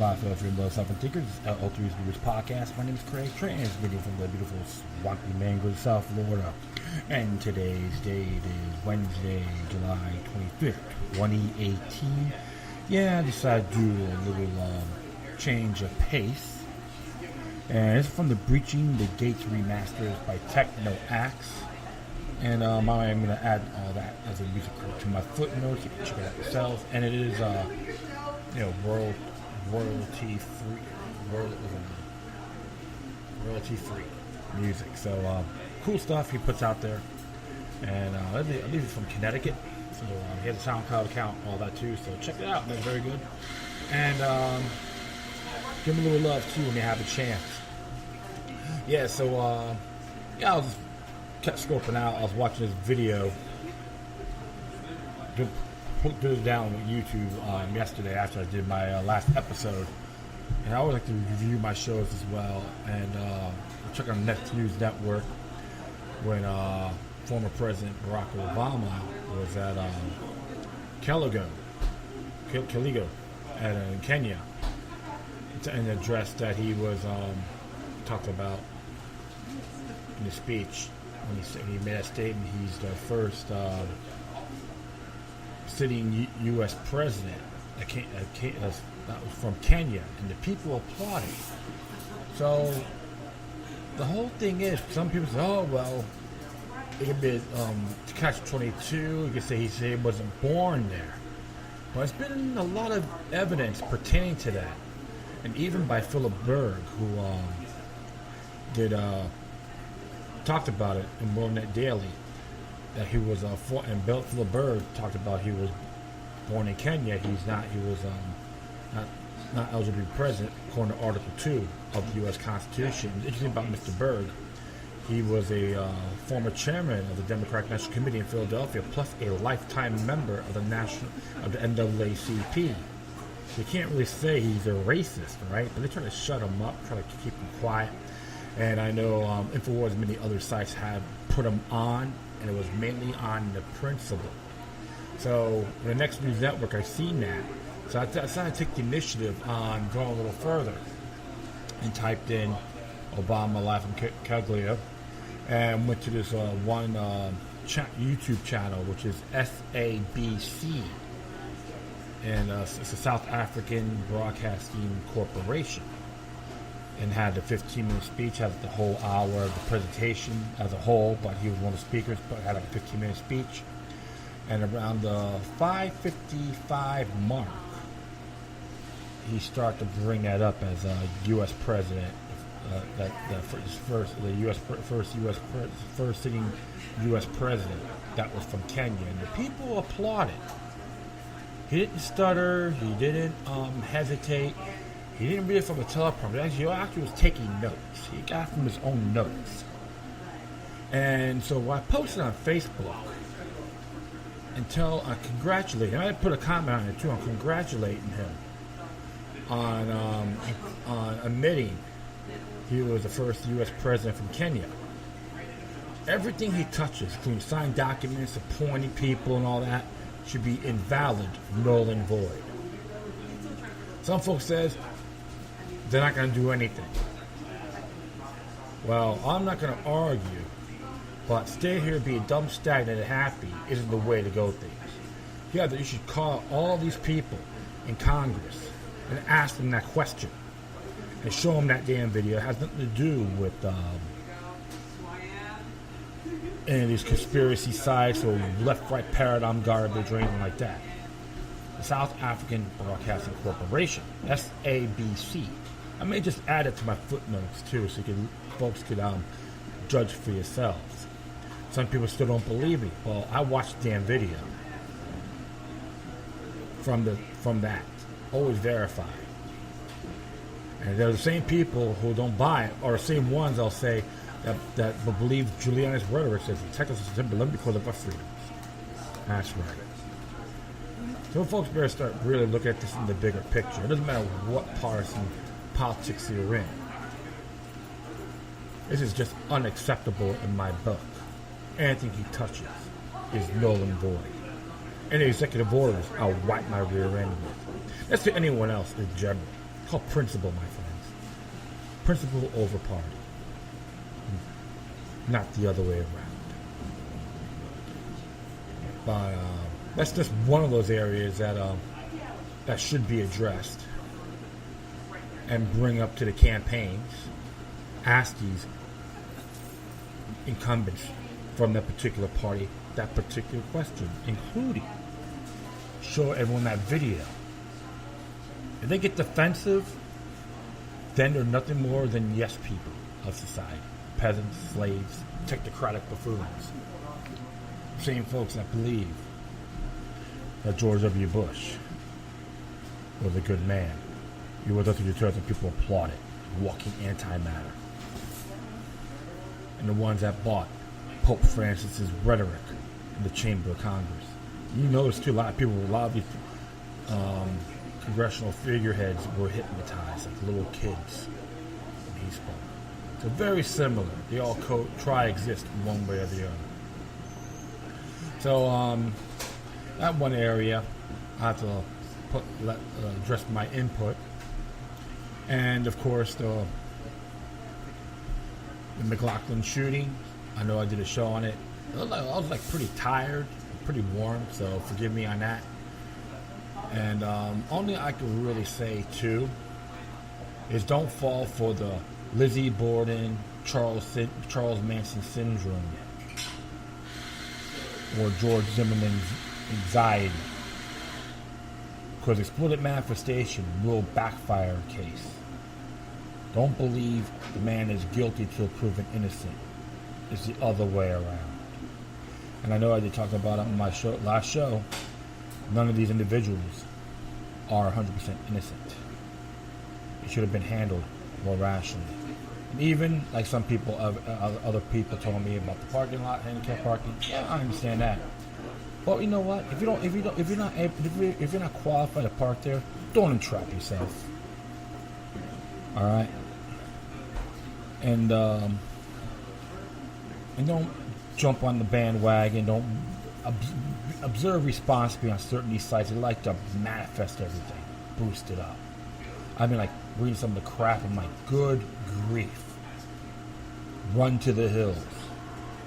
My fellow free love self thinkers, LO3's Viewers Podcast. My name is Craig, transmitting from the beautiful Swampy Mangrove, South Florida. And today's date is Wednesday, July 25th, 2018. Yeah, I decided to do a little change of pace. And it's from the Breaching the Gates Remastered by TeknoAxe. And I'm going to add all that as a music to my footnotes. You can check it out yourself. And it is, royalty-free music. So cool stuff he puts out there. And I believe he's from Connecticut. So he has a SoundCloud account, all that too. So check it out. That's very good. And give him a little love too when you have a chance. Yeah. So I was kept scoping out. I was watching this video. Put it down on YouTube yesterday after I did my last episode. And I always like to review my shows as well. And check on Next News Network when former President Barack Obama was at Kiligo in Kenya, and address that he was talked about in his speech when he made a statement. He's the first sitting U.S. president that was from Kenya, and the people applauded. So the whole thing is, some people say, "Oh well, it could be catch-22." You could say he wasn't born there. But there's been a lot of evidence pertaining to that, and even by Philip Berg, who talked about it in WorldNet Daily. That he was and Philip Berg talked about he was born in Kenya. He was not eligible to be president according to Article 2 of the U.S. Constitution. The interesting about Mr. Berg, he was a former chairman of the Democratic National Committee in Philadelphia, plus a lifetime member of the NAACP. You can't really say he's a racist, right? But they try to shut him up, try to keep him quiet. And I know InfoWars and many other sites have put him on, and it was mainly on the principle. So the Next News Network, I've seen that. So I decided to take the initiative on going a little further and typed in Obama Live from Keglia and went to this one YouTube channel, which is SABC. And it's a South African Broadcasting Corporation. And had the 15-minute speech, had the whole hour of the presentation as a whole, but he was one of the speakers, but had a 15-minute speech. And around the 5:55 mark, he started to bring that up as a U.S. president, first sitting U.S. president that was from Kenya, and the people applauded. He didn't stutter, he didn't hesitate. He didn't read it from a teleprompter. He actually was taking notes. He got from his own notes. And so I posted on Facebook until I congratulated him. I put a comment on it too. I'm congratulating him on admitting he was the first U.S. president from Kenya. Everything he touches, including signed documents, appointing people and all that, should be invalid, null and void. Some folks says they're not going to do anything. Well, I'm not going to argue, but stay here being dumb, stagnant, and happy isn't the way to go things. Yeah, you should call all these people in Congress and ask them that question and show them that damn video. It has nothing to do with any of these conspiracy sites or left-right paradigm garbage or anything like that. The South African Broadcasting Corporation, SABC. I may just add it to my footnotes too, so folks could judge for yourselves. Some people still don't believe me. Well, I watched the damn video from that, always verified. And they're the same people who don't buy it, or the same ones I'll say that believe Giuliani's rhetoric says the Texas is simply because of our freedoms. That's right. So folks better start really looking at this in the bigger picture. It doesn't matter what partisan politics you're in. This is just unacceptable in my book. Anything he touches is null and void. Any executive orders, I'll wipe my rear end with. That's to anyone else in general. called principle, my friends. Principle over party. Not the other way around. But that's just one of those areas that that should be addressed and bring up to the campaigns. Ask these incumbents from that particular party that particular question, including show everyone that video. If they get defensive, then they're nothing more than yes people of society. Peasants, slaves, technocratic buffoons. Same folks that believe that George W. Bush was a good man. He was up to the church and people applauded, walking antimatter. And the ones that bought Pope Francis's rhetoric in the Chamber of Congress. You notice too, a lot of these congressional figureheads were hypnotized like little kids when he spoke. So very similar. They all try exist in one way or the other. So that one area, I have to address my input, and of course the McLaughlin shooting. I know I did a show on it. I was like pretty tired, pretty warm, so forgive me on that. And only I can really say too is don't fall for the Lizzie Borden, Charles Manson syndrome, or George Zimmerman's anxiety, because explicit manifestation will backfire a case. Don't believe the man is guilty till proven innocent. It's the other way around. And I know I did talk about it on my last show. None of these individuals are 100% innocent. It should have been handled more rationally. And even like some people, other people told me about the parking lot, handicap parking. Yeah, I understand that. But you know what? If you're not qualified to park there, don't entrap yourself. All right. And don't jump on the bandwagon. Don't observe responsibly on certain of these sites. They like to manifest everything, boost it up. I mean, like reading some of the crap. I'm like, good grief. Run to the hills.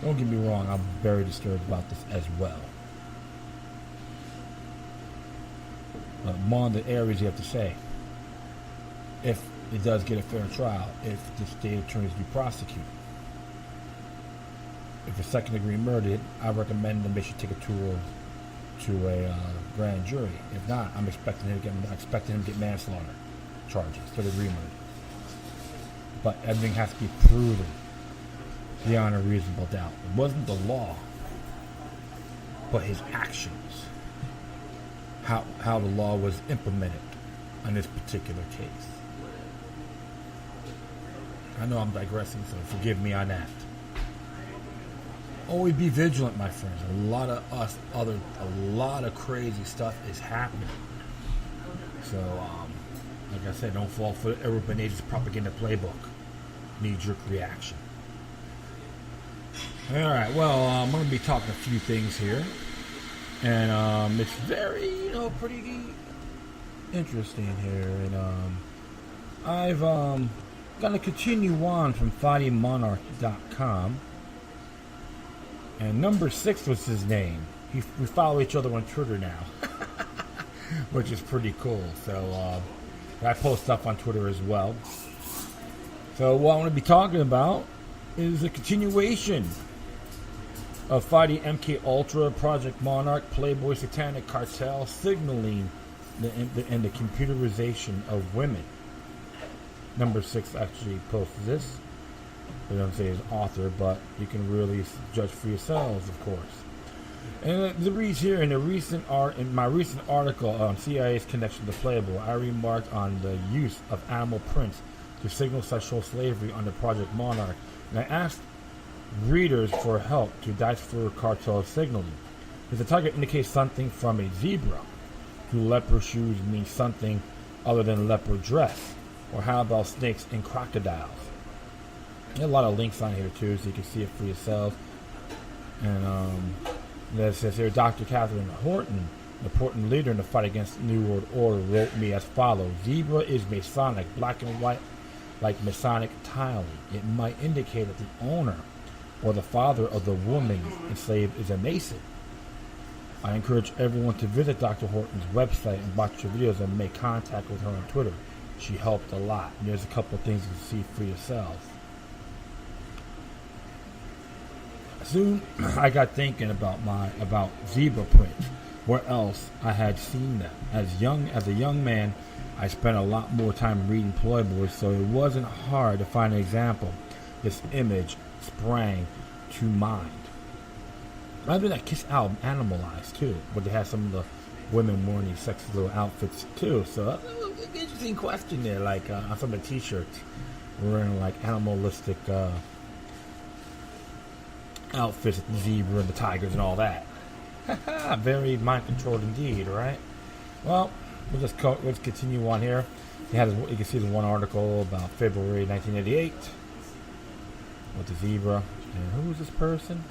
Don't get me wrong. I'm very disturbed about this as well. But one of the areas you have to say, if it does get a fair trial, if the state attorneys do prosecute. If it's second degree murder, I recommend them they should take it to a grand jury. If not, I'm expecting him to get manslaughter charges, third degree murder. But everything has to be proven beyond a reasonable doubt. It wasn't the law, but his actions. How the law was implemented on this particular case. I know I'm digressing, so forgive me on that. Always be vigilant, my friends. A lot of crazy stuff is happening. So, like I said, don't fall for the Urban Age's propaganda playbook. Knee-jerk reaction. All right. Well, I'm going to be talking a few things here, and it's very, pretty interesting here. And I've going to continue on from FightingMonarch.com. And number 6 was his name. We follow each other on Twitter now, which is pretty cool. So I post stuff on Twitter as well. So what I want to be talking about is a continuation of fighting MK Ultra, Project Monarch, Playboy, Satanic Cartel, signaling and the computerization of women. Number 6 actually posted this. They don't say his author, but you can really judge for yourselves, of course. And the reads here in my recent article on CIA's connection to Playboy, I remarked on the use of animal prints to signal sexual slavery under Project Monarch, and I asked readers for help to decipher cartel signaling. If the target indicates something from a zebra, do leopard shoes mean something other than leopard dress? Or how about snakes and crocodiles? There are a lot of links on here too, so you can see it for yourself. And it says here, Dr. Catherine Horton important leader in the fight against New World Order, wrote me as follows: Zebra is Masonic, black and white, like Masonic tiling. It might indicate that the owner or the father of the woman enslaved is a Mason. I encourage everyone to visit Dr. Horton's website and watch her videos and make contact with her on Twitter. She helped a lot. And there's a couple of things you can see for yourselves. Soon, I got thinking about zebra print. Where else I had seen them. As a young man, I spent a lot more time reading Playboy, so it wasn't hard to find an example. This image sprang to mind. Rather than Kiss album, Animalized too, but they had some of the women wearing these sexy little outfits too. So that was an interesting question there. Like on some of the T-shirts, wearing like animalistic outfits, the zebra and the tigers and all that. Very mind controlled indeed, right? Well, let's continue on here. You can see the one article about February 1988 with the zebra. And who is this person?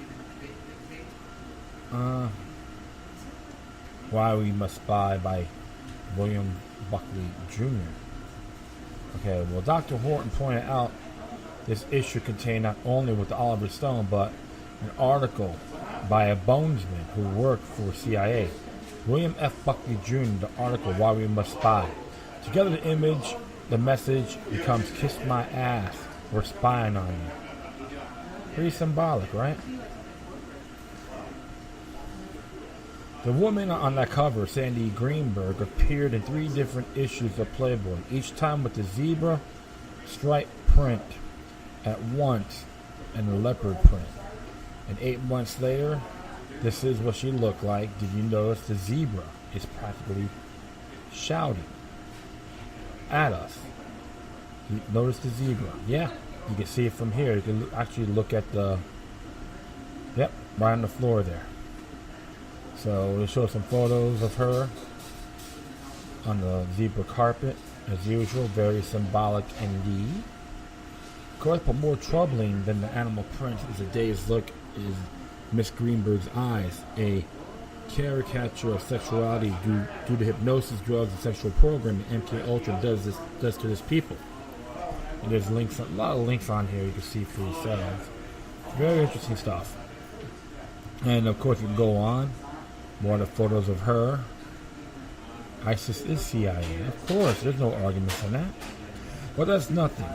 Why We Must Spy by William Buckley Jr. Okay, well, Dr. Horton pointed out this issue contained not only with the Oliver Stone, but an article by a bonesman who worked for CIA. William F. Buckley Jr., the article, Why We Must Spy. Together the message becomes Kiss My Ass, we're spying on you. Pretty symbolic, right? The woman on that cover, Sandy Greenberg, appeared in 3 different issues of Playboy, each time with the zebra stripe print at once and the leopard print. And 8 months later, this is what she looked like. Did you notice the zebra is practically shouting at us? You notice the zebra? Yeah, you can see it from here. You can actually look at the, yep, right on the floor there. So we'll show some photos of her on the zebra carpet, as usual. Very symbolic indeed. Of course, but more troubling than the animal print is a day's look is Miss Greenberg's eyes, a caricature of sexuality due to hypnosis, drugs, and sexual programming MK Ultra does to this people. And there's links, a lot of links on here you can see for yourselves. Very interesting stuff. And of course, you can go on. More of the photos of her. ISIS is CIA. Of course, there's no argument on that. But that's nothing.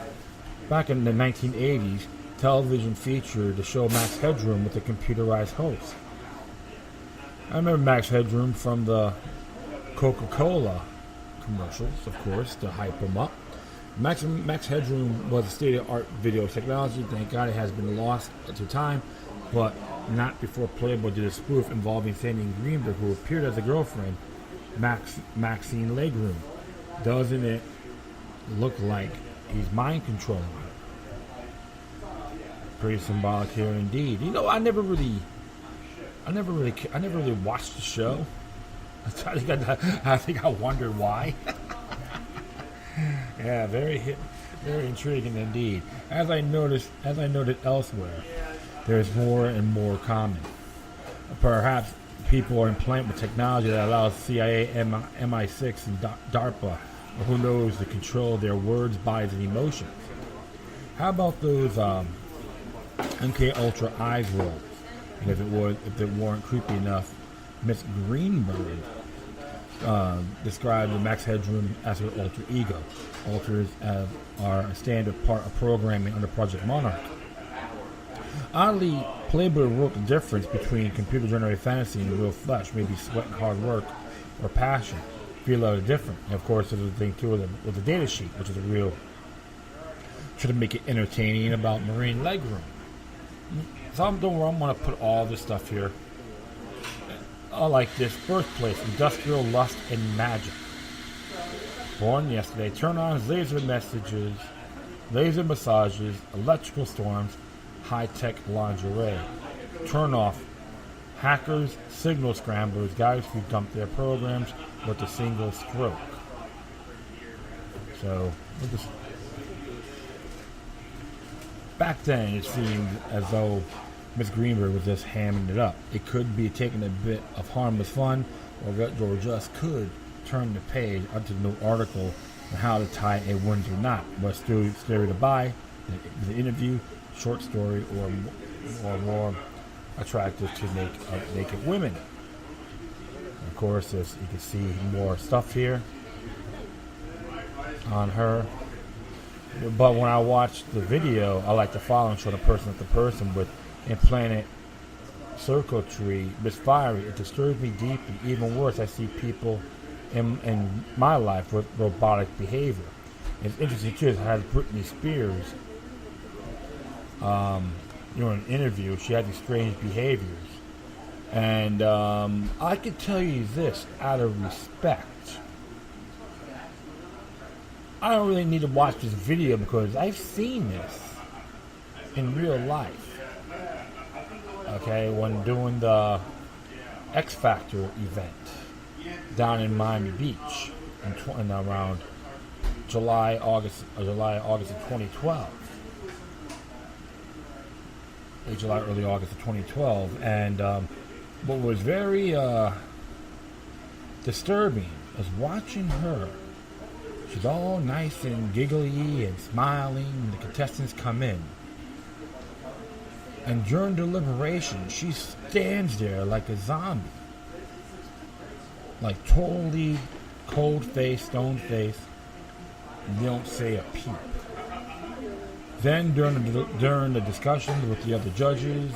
Back in the 1980s, television featured the show Max Headroom with a computerized host. I remember Max Headroom from the Coca-Cola commercials, of course, to hype him up. Max Headroom was a state-of-the-art video technology. Thank God it has been lost to time, but not before Playboy did a spoof involving Sandy Greenberg, who appeared as a girlfriend, Maxine Legroom. Doesn't it look like he's mind controlling her? Pretty symbolic here indeed. You know, I never really watched the show. I think I wondered why. Yeah, very intriguing indeed. As I noted elsewhere, there's more and more common. Perhaps people are implanted with technology that allows CIA, MI6, and DARPA, or who knows, to control their words, bodies, and emotions. How about those MK Ultra eyes rolls? And if they weren't creepy enough, Miss Greenberg described the Max Headroom as her alter ego. Alters are a standard part of programming under Project MONARCH. Oddly, Playboy wrote the difference between computer-generated fantasy and real flesh, maybe sweat and hard work or passion. Feel a little different. And of course, there's a thing too with the data sheet, which is a real, try to make it entertaining about marine legroom. So I'm going to put all this stuff here. I like this. Birthplace, industrial lust and magic. Born yesterday, turn-ons, laser messages, laser massages, electrical storms, high-tech lingerie. Turn off, hackers, signal scramblers, guys who dump their programs with a single stroke. So, back then it seemed as though Miss Greenberg was just hamming it up. It could be taking a bit of harmless fun, or just could turn the page onto the new article on how to tie a Windsor knot. But still scary to buy, the interview, short story, or more attractive to naked women. Of course, as you can see more stuff here on her. But when I watch the video, I like to follow and show the person with implanted circuitry misfiring. It disturbs me deeply. Even worse, I see people in my life with robotic behavior. It's interesting too. It has Britney Spears. In an interview, she had these strange behaviors, and I can tell you this out of respect. I don't really need to watch this video because I've seen this in real life. Okay, when doing the X Factor event down in Miami Beach in around July, August of 2012. Early August of 2012. And what was very disturbing is watching her. She's all nice and giggly and smiling when the contestants come in. And during deliberation, she stands there like a zombie. Like totally cold-faced, stone-faced. And they don't say a peep. Then during the discussion with the other judges,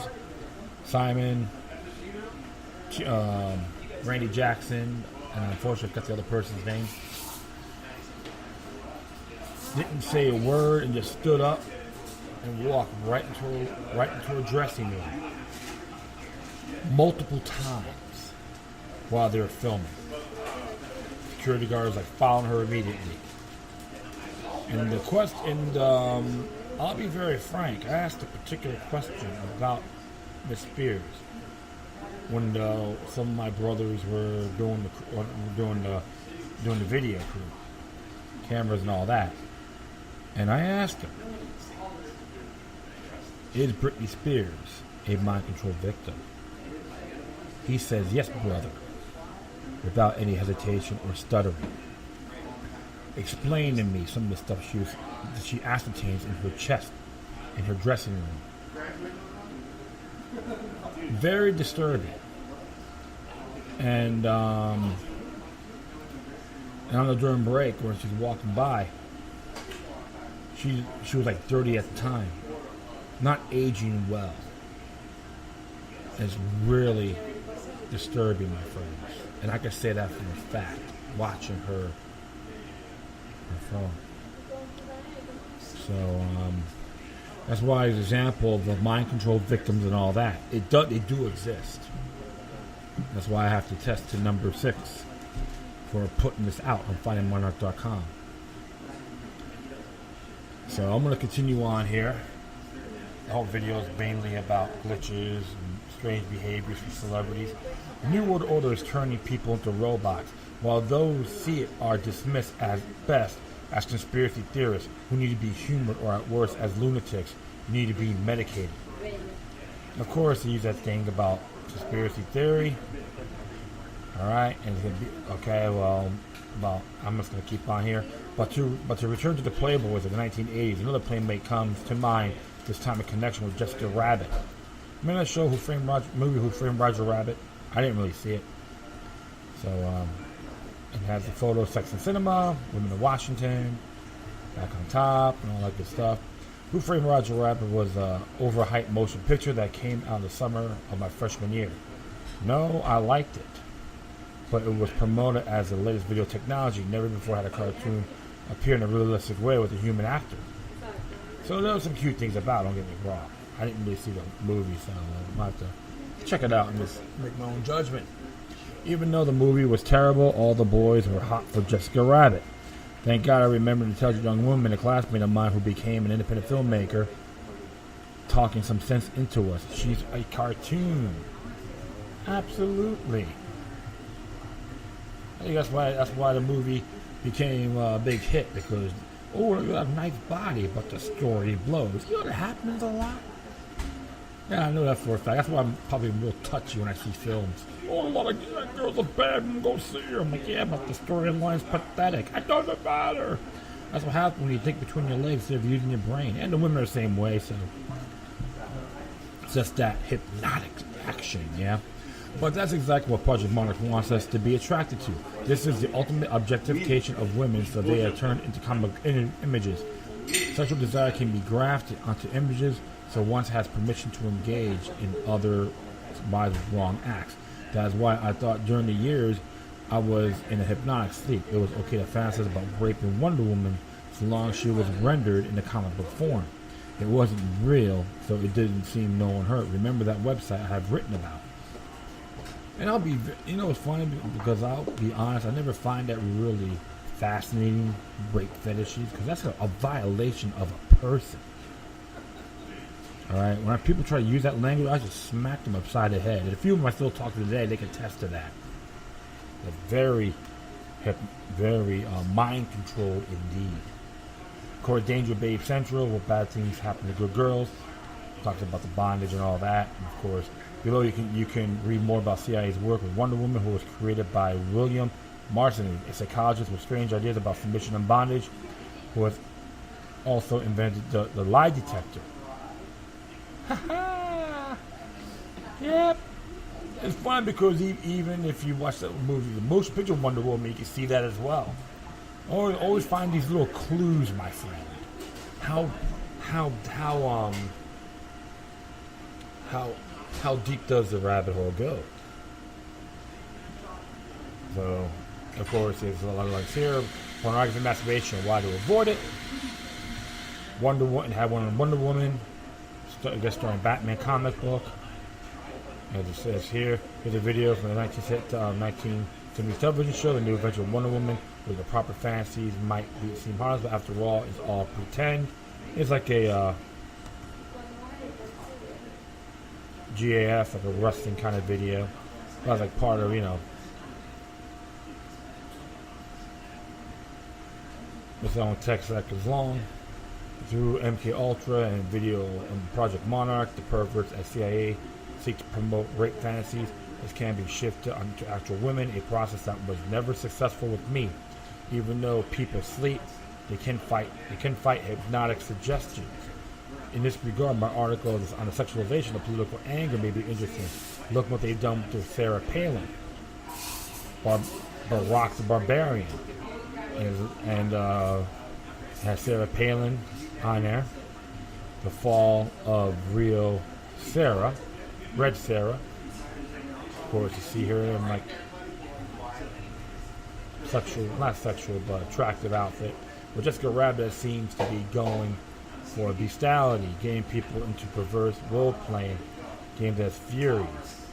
Simon, Randy Jackson, and unfortunately I got the other person's name, didn't say a word and just stood up and walked right into a dressing room multiple times while they were filming. Security guards like following her immediately. And the question, I'll be very frank. I asked a particular question about Miss Spears when some of my brothers were doing the video crew, cameras and all that. And I asked him, is Britney Spears a mind control victim? He says, yes, brother, without any hesitation or stuttering. Explain to me some of the stuff she ascertains in her chest, in her dressing room. Very disturbing. And on the during break when she's walking by, she was like 30 at the time, not aging well. It's really disturbing, my friends, and I can say that from a fact. Watching her phone. So that's why as an example of the mind control victims and all that, they do exist. That's why I have to test to number 6 for putting this out on findingmonarch.com. So I'm going to continue on here. The whole video is mainly about glitches and strange behaviors from celebrities. The New World Order is turning people into robots, while those see it are dismissed at best as conspiracy theorists who need to be humored or at worst as lunatics who need to be medicated. Of course, they use that thing about conspiracy theory. Alright, and it's going to be, okay, well, I'm just going to keep on here. But to return to the Playboys of the 1980s, another playmate comes to mind, this time in connection with Jessica Rabbit. Remember that show, Who Framed Roger Rabbit? I didn't really see it. So, it has the photo Sex and Cinema, Women of Washington, back on top, and all that good stuff. Who Framed Roger Rabbit was an overhyped motion picture that came out in the summer of my freshman year. No, I liked it, but it was promoted as the latest video technology. Never before had a cartoon appear in a realistic way with a human actor. So there were some cute things about it, don't get me wrong. I didn't really see the movie, so I'm going to have to check it out and just make my own judgment. Even though the movie was terrible, all the boys were hot for Jessica Rabbit. Thank God I remembered to tell a young woman, a classmate of mine who became an independent filmmaker, talking some sense into us. She's a cartoon. Absolutely. I think that's why the movie became a big hit, because, you have a nice body, but the story blows. You know what happens a lot? Yeah, I know that for a fact. That's why I'm probably real touchy when I see films. Oh, a lot of girls are bad, I'm gonna go see her. I'm like, yeah, but the storyline's pathetic. It doesn't matter. That's what happens when you think between your legs instead of using your brain. And the women are the same way, so it's just that hypnotic action, yeah? But that's exactly what Project Monarch wants us to be attracted to. This is the ultimate objectification of women, so they are turned into comic images. Sexual desire can be grafted onto images, so one has permission to engage in other wrong acts. That's why I thought during the years I was in a hypnotic sleep. It was okay to fantasize about raping Wonder Woman so long as she was rendered in the comic book form. It wasn't real, so it didn't seem no one hurt. Remember that website I have written about. And I'll be, it's funny because I'll be honest, I never find that really fascinating, rape fetishes, because that's a violation of a person. Alright, when people try to use that language, I just smack them upside the head. And a few of them I still talk to today, they can attest to that. They're very mind-controlled indeed. Of course, Danger Babe Central, where bad things happen to good girls. Talks about the bondage and all that. And of course, below you can read more about CIA's work with Wonder Woman, who was created by William Marston, a psychologist with strange ideas about submission and bondage, who has also invented the lie detector. Yep. It's fun because even if you watch that movie, the motion picture of Wonder Woman, you can see that as well. Always find these little clues, my friend. How deep does the rabbit hole go? So, of course, there's a lot of links here. Pornography, masturbation, why to avoid it. Wonder Woman had one on Wonder Woman. I guess starring Batman comic book. As it says here, here's a video from the 1970s television show, The New Adventure of Wonder Woman, where the proper fantasies might seem harmless, but after all, it's all pretend. It's like a GAF, like a wrestling kind of video. That's like part of, its own text records long. Through MK Ultra and video and Project Monarch, the perverts at CIA seek to promote rape fantasies. This can be shifted onto actual women, a process that was never successful with me. Even though people sleep, they can fight hypnotic suggestions. In this regard, my article on the sexualization of political anger may be interesting. Look what they've done to Sarah Palin, Barack the Barbarian, and has Sarah Palin on there. The fall of real Sarah, Red Sarah. Of course, you see her in like not sexual, but attractive outfit. But Jessica Rabbit seems to be going for bestiality, getting people into perverse role-playing games as Furies,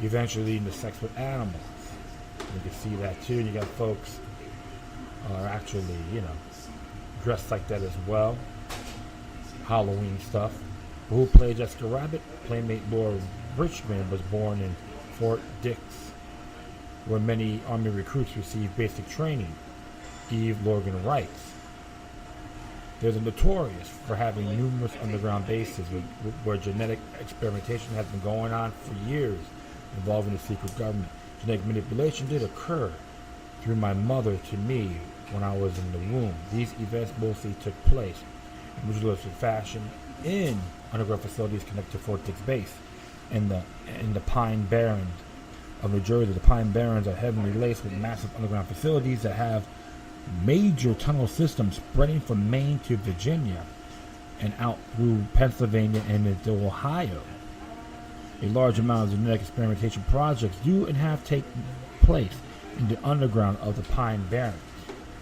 eventually leading to sex with animals. You can see that too. And you got folks are actually, dressed like that as well. Halloween stuff. Who played Jessica Rabbit? Playmate Laura Richmond was born in Fort Dix, where many Army recruits receive basic training. Eve Logan writes, "There's a notorious for having numerous underground bases where genetic experimentation has been going on for years involving the secret government. Genetic manipulation did occur through my mother to me when I was in the womb. These events mostly took place in ritualistic fashion in underground facilities connected to Fort Dix Base in the Pine Barrens of New Jersey. The Pine Barrens are heavily laced with massive underground facilities that have major tunnel systems spreading from Maine to Virginia and out through Pennsylvania and into Ohio. A large amount of genetic experimentation projects do and have taken place in the underground of the Pine Barrens.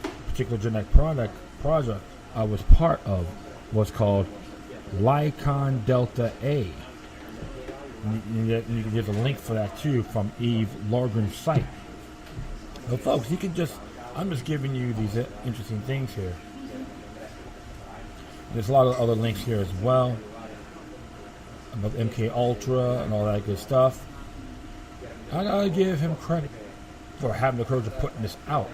A particular genetic project I was part of was called Lycon Delta A. And you can get a link for that too from Eve Lorgren's site. So folks, I'm just giving you these interesting things here. There's a lot of other links here as well about MK Ultra and all that good stuff. I gotta give him credit for having the courage of putting this out.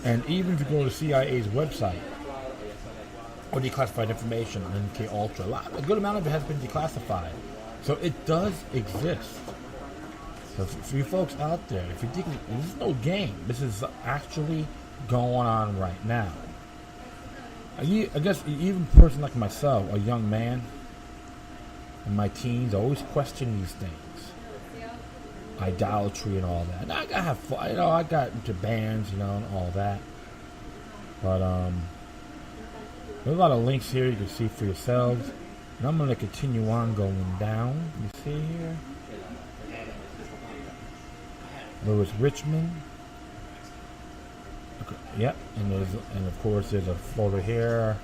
And even if you go to CIA's website or declassified information on MK Ultra, a good amount of it has been declassified. So it does exist. So for you folks out there, if you think this is no game, this is actually going on right now. I guess even a person like myself, a young man, in my teens, I always question these things, idolatry and all that. And I have fun, I got into bands, and all that. But there's a lot of links here you can see for yourselves. And I'm going to continue on going down. You see here, Lewis Richmond. Okay, yep, and of course there's a photo here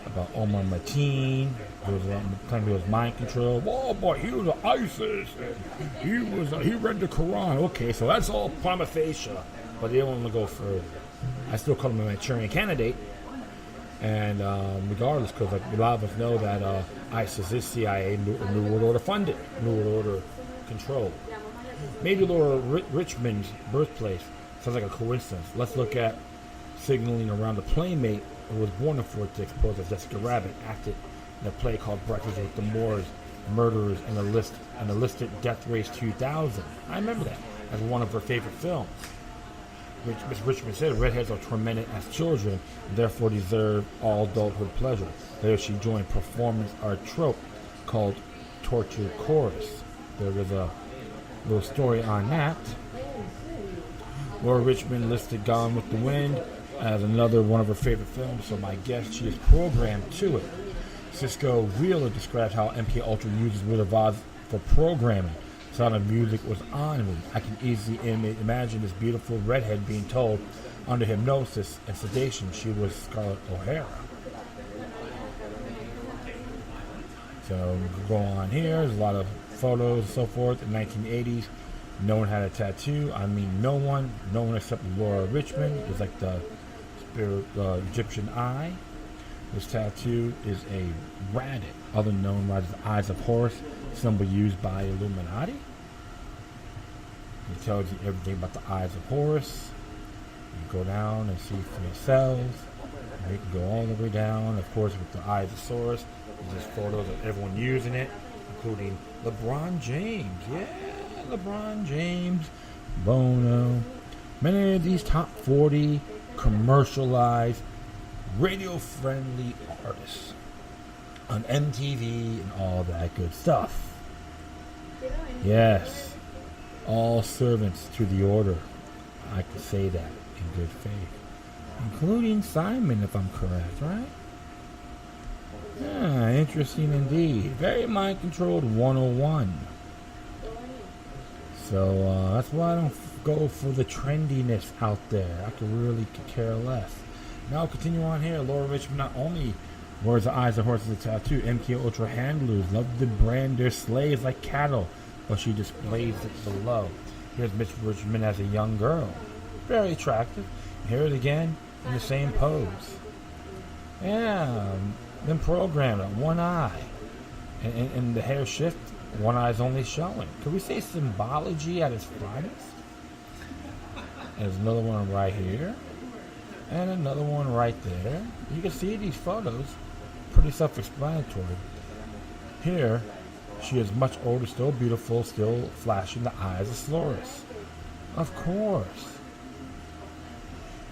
about Omar Mateen. Claimed he was mind control. Whoa, boy, he was ISIS. He read the Quran. Okay, so that's all prima facie, but they don't want to go further. I still call him a Manchurian candidate, and regardless, because a lot of us know that ISIS is CIA, New World Order funded, New World Order controlled. Maybe Laura Richmond's birthplace sounds like a coincidence. Let's look at signaling around the playmate who was born in Fort Dix, posed as Jessica Rabbit, acted in a play called Breakfast with the Moors, Murderers, and the listed Death Race 2000. I remember that as one of her favorite films. Miss Richmond said redheads are tormented as children and therefore deserve all adulthood pleasure. There she joined performance art trope called Torture Chorus. There was a little story on that. Laura Richmond listed Gone with the Wind as another one of her favorite films, so my guess she is programmed to it. Cisco Wheeler described how MK Ultra uses Wizard of Oz for programming. Sound of music was on me. I can easily imagine this beautiful redhead being told under hypnosis and sedation she was Scarlett O'Hara. So go on here. There's a lot of photos and so forth. In the 1980s, no one had a tattoo. I mean, no one except Laura Richmond. It was like the spirit, Egyptian eye. This tattoo is a rabbit, other known as the Eyes of Horus, symbol used by Illuminati. It tells you everything about the Eyes of Horus. You go down and see for yourselves. And you can go all the way down, of course, with the Eyes of Horus. There's just photos of everyone using it, including LeBron James. Yeah, LeBron James, Bono. Many of these top 40 commercialized, radio-friendly artists on MTV and all that good stuff. Yes, all servants to the order. I could say that in good faith. Including Simon, if I'm correct, right? Yeah, interesting indeed. Very mind-controlled 101. So that's why I don't go for the trendiness out there. I could really care less. Now continue on here. Laura Richmond not only wears the Eyes of Horses as a tattoo, MK Ultra handlers love to brand their slaves like cattle, but she displays it below. Here's Miss Richmond as a young girl. Very attractive. Here it again in the same pose. Yeah, then programmed at one eye. And the hair shift, one eye's only showing. Could we say symbology at its finest? There's another one right here. And another one right there. You can see these photos. Pretty self-explanatory. Here, she is much older, still beautiful, still flashing the eyes of Sloris. Of course.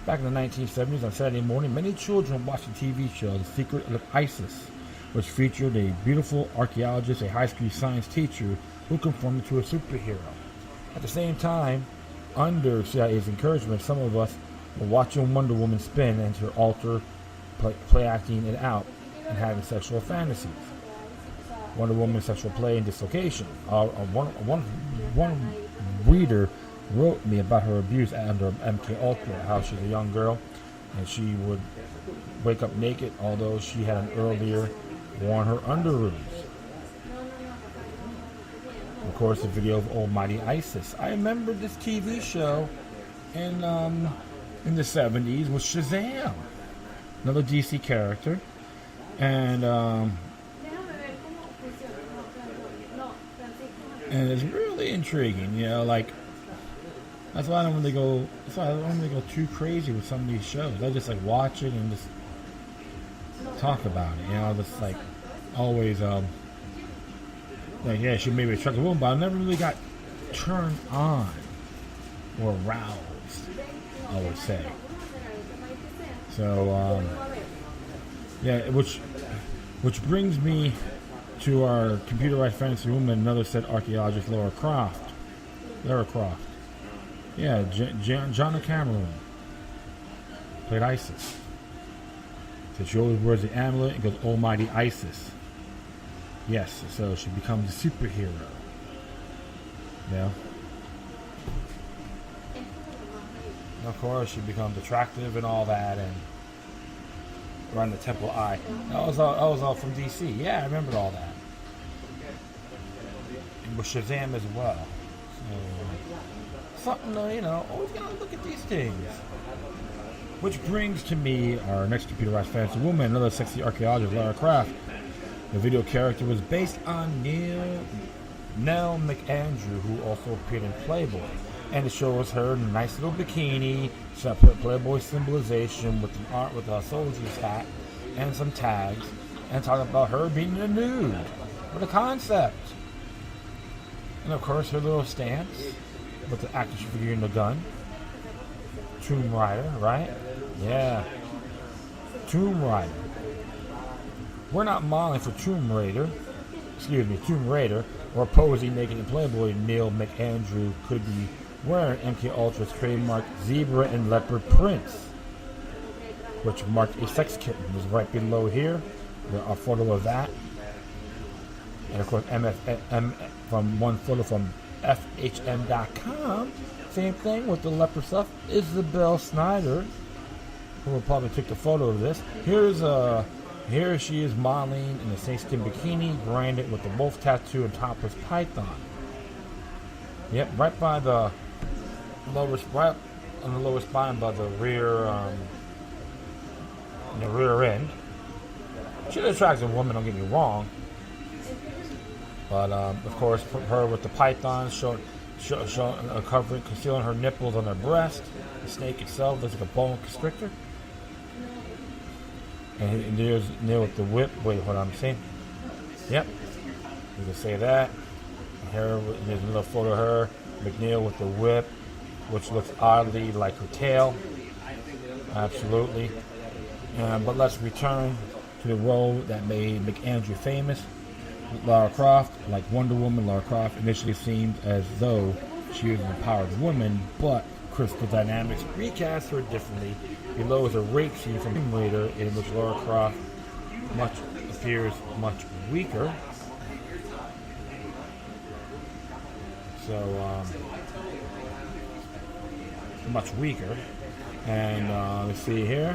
Back in the 1970s, on Saturday morning, many children watched the TV show The Secret of ISIS, which featured a beautiful archaeologist, a high school science teacher, who conformed to a superhero. At the same time, under CIA's encouragement, some of us were watching Wonder Woman spin into her altar, play acting it out, and having sexual fantasies. Wonder Woman's sexual play and dislocation. One reader wrote me about her abuse under MK Ultra, how she's a young girl, and she would wake up naked, although she had earlier worn her underoos. Of course, the video of Almighty ISIS. I remember this TV show in the 70s with Shazam, another DC character, and it's really intriguing. You know, like that's why I don't really go. That's why I don't really go too crazy with some of these shows. I just like watch it and just talk about it. You know, just like always like, yeah, she may be attractive woman, but I never really got turned on or aroused, I would say. So, yeah, which brings me to our computerized fantasy woman, another said archaeologist, Lara Croft. Yeah, John Cameron played Isis. So she always wears the amulet and goes, Almighty Isis. Yes, so she becomes a superhero. Yeah. And of course, she becomes attractive and all that, and run the Temple Eye. That was all from DC. Yeah, I remembered all that. And with Shazam as well. So, something to, always gotta look at these things. Which brings to me our next computerized fantasy woman, another sexy archaeologist, Lara Croft. The video character was based on Nell McAndrew, who also appeared in Playboy. And it shows her in a nice little bikini, separate Playboy symbolization with an art with a soldier's hat and some tags, and talking about her being in the nude. What a concept! And of course, her little stance with the action figure and the gun. Tomb Raider, right? Yeah. Tomb Raider. We're not modeling for Tomb Raider, or posing naked in Playboy. Neil McAndrew could be wearing MK Ultra's trademark zebra and leopard prints, which marked a sex kitten. Is right below here. A photo of that, and of course, from one photo from FHM.com. Same thing with the leopard stuff. Isabel Snyder, who probably took the photo of this. Here she is modeling in a snakeskin bikini, branded with the wolf tattoo and topless python. Yep, right by the right on the lower spine by the rear, the rear end. She's an attractive woman, don't get me wrong. But of course, her with the python, covering, concealing her nipples on her breast. The snake itself looks like a boa constrictor. And there's Neil with the whip. Wait, hold on, I'm saying. Yep, you can say that. There's a little photo of her, McNeil with the whip, which looks oddly like her tail. Absolutely. But let's return to the role that made McAndrew famous. Lara Croft, like Wonder Woman, Lara Croft initially seemed as though she was an empowered woman, but Crystal Dynamics recast her differently. Below is a rape scene from Tomb Raider in which Lara Croft appears much weaker. So, much weaker. And let's see here.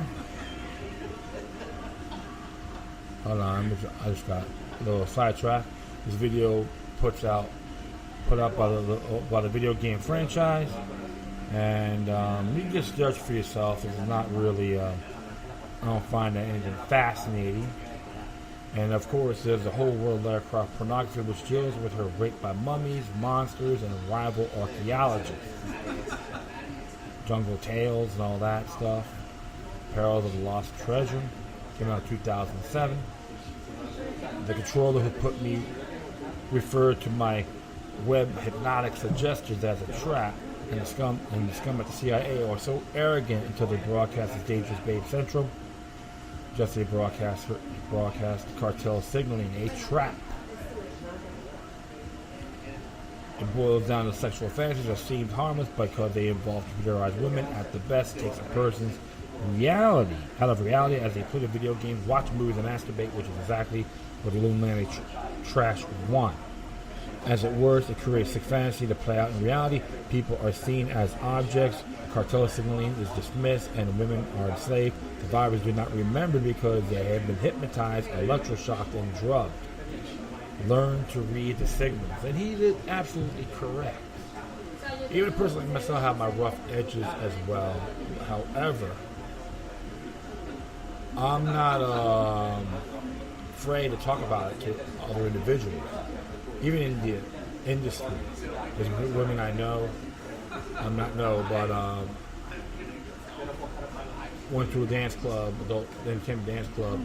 Hold on, I just got a little sidetrack. This video put out by the video game franchise, and you can just judge for yourself. It's not really, I don't find that anything fascinating. And of course, there's the whole world of Lara Croft pornography, which deals with her rape by mummies, monsters, and rival archaeologists. Jungle Tales and all that stuff. Perils of the Lost Treasure came out in 2007. The controller who put me referred to my web hypnotic suggestions as a trap, and the scum at the CIA are so arrogant until they broadcast as Dangerous Babe Central. Just a broadcast cartel signaling a trap. It boils down to sexual fantasies that seem harmless because they involve computerized women. At the best, takes a person's reality out of reality as they play the video games, watch movies, and masturbate, which is exactly what the Illuminati trash want. As it works, it creates sick fantasy to play out in reality. People are seen as objects, cartel signaling is dismissed, and women are enslaved. Survivors do not remember because they have been hypnotized, electroshocked, and drugged. Learn to read the signals. And he is absolutely correct. Even a person like myself have my rough edges as well. However, I'm not afraid to talk about it to other individuals. Even in the industry. There's women I know, went to a dance club, adult entertainment dance club,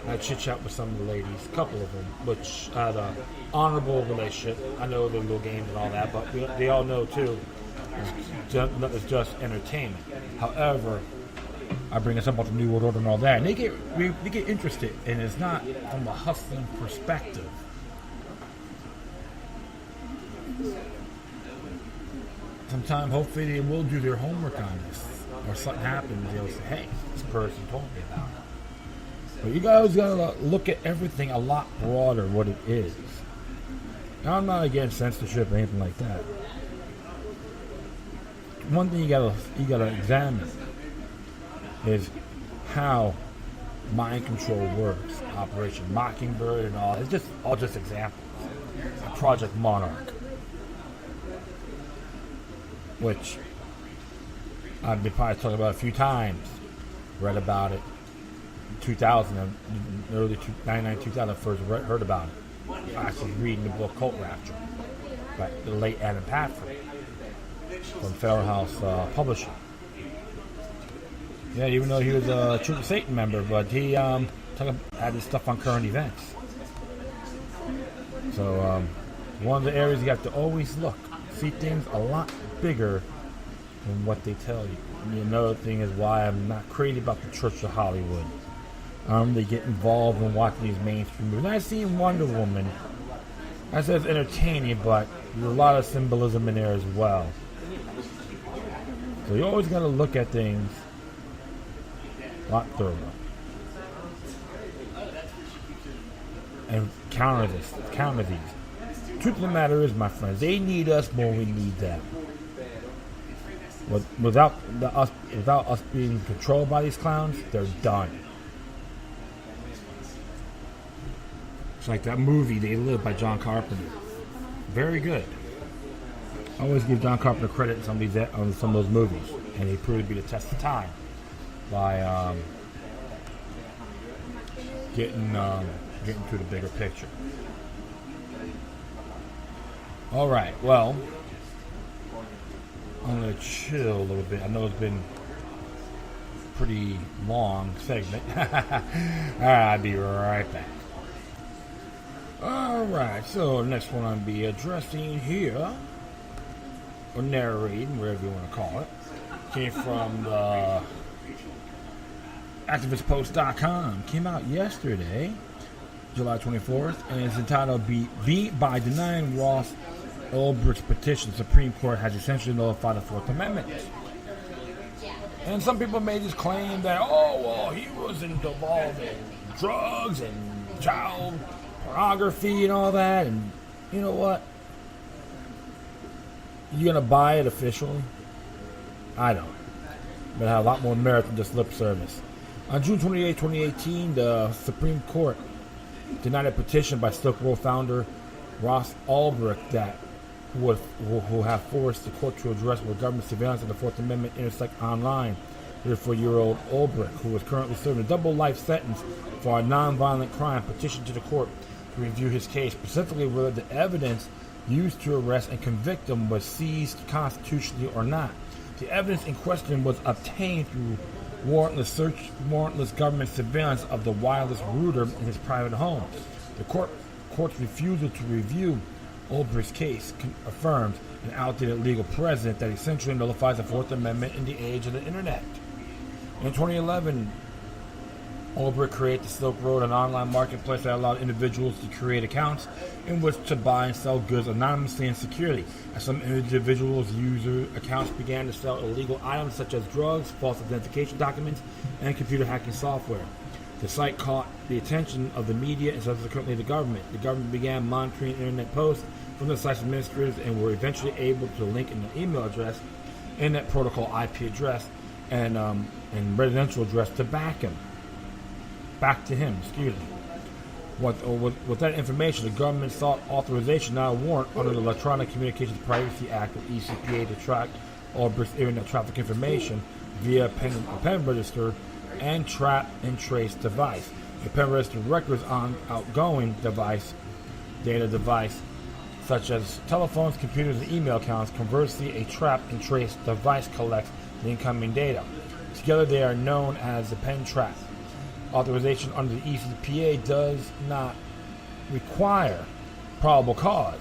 I chit chat with some of the ladies, a couple of them, which had a honorable relationship. I know they're little games and all that, but they all know too. It's just entertainment. However, I bring us up about the New World Order and all that, and they get interested, and it's not from a hustling perspective. Sometime, hopefully, they will do their homework on this, or something happens, they'll say, "Hey, this person told me about it." But you guys gotta look at everything a lot broader, what it is. Now, I'm not against censorship or anything like that. One thing you gotta examine is how mind control works. Operation Mockingbird and all. It's just all just examples. Project Monarch, which I've been probably talking about a few times. Read about it in 2000, early 99, 2000. First heard about it. Actually reading the book Cult Rapture by the late Adam Patford from Feral House Publishing. Yeah, even though he was a Church of Satan member, but he had his stuff on current events. So one of the areas you have to always look, see things a lot bigger than what they tell you. And another thing is why I'm not crazy about the Church of Hollywood. They get involved in watching these mainstream movies. And I've seen Wonder Woman. I said it's entertaining, but there's a lot of symbolism in there as well. So you always got to look at things a lot thorough. And counter these. Truth of the matter is, my friends, they need us more we need them. Without us being controlled by these clowns, they're done. It's like that movie They Live by John Carpenter. Very good. I always give John Carpenter credit on some of those movies, and he proved to be the test of time by getting to the bigger picture. All right, well, I'm going to chill a little bit. I know it's been a pretty long segment. All right, I'll be right back. All right, so the next one I'll be addressing here, or narrating, wherever you want to call it, came from activistpost.com. Came out yesterday, July 24th, and it's entitled by denying Ross Ulbricht's petition, the Supreme Court has essentially nullified the Fourth Amendment. And some people made this claim that, he was involved in drugs and child pornography and all that, and you know what? You gonna buy it officially? I don't. But it had a lot more merit than just lip service. On June 28, 2018, the Supreme Court denied a petition by Silk Road founder Ross Ulbricht who have forced the court to address where government surveillance of the Fourth Amendment intersect online. 34-year-old Ulbricht, who is currently serving a double life sentence for a non-violent crime, petitioned to the court to review his case, specifically whether the evidence used to arrest and convict him was seized constitutionally or not. The evidence in question was obtained through warrantless government surveillance of the wireless router in his private home. The court's refusal to review Ulbricht's case affirms an outdated legal precedent that essentially nullifies the Fourth Amendment in the age of the Internet. In 2011, Ulbricht created the Silk Road, an online marketplace that allowed individuals to create accounts in which to buy and sell goods anonymously and securely. As some individuals' user accounts began to sell illegal items such as drugs, false identification documents, and computer hacking software. The site caught the attention of the media and subsequently the government. The government began monitoring internet posts from the site's administrators and were eventually able to link an email address, internet protocol IP address, and residential address to back to him. With that information, the government sought authorization, not a warrant, under the Electronic Communications Privacy Act of ECPA to track Ulbricht's internet traffic information via a pen register and trap and trace device. The pen register records on outgoing data device, such as telephones, computers, and email accounts. Conversely, a trap and trace device collects the incoming data. Together, they are known as the pen trap. Authorization under the ECPA does not require probable cause,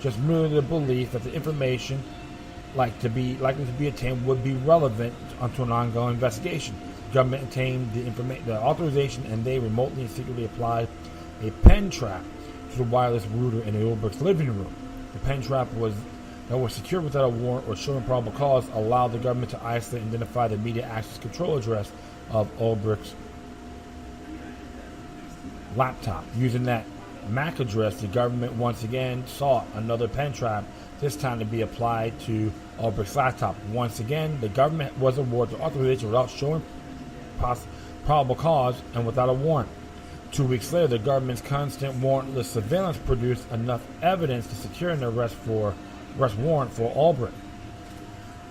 just merely the belief that the information likely to be obtained would be relevant to an ongoing investigation. The government obtained the authorization, and they remotely and secretly applied a pen trap to the wireless router in the Ulbricht's living room. The pen trap was secured without a warrant or showing probable cause, allowed the government to isolate and identify the immediate access control address of Ulbricht's laptop. Using that MAC address, the government once again sought another pen trap, this time to be applied to Ulbricht's laptop. Once again, the government was awarded the authorization without showing probable cause and without a warrant. 2 weeks later, the government's constant warrantless surveillance produced enough evidence to secure an arrest warrant for Ulbricht.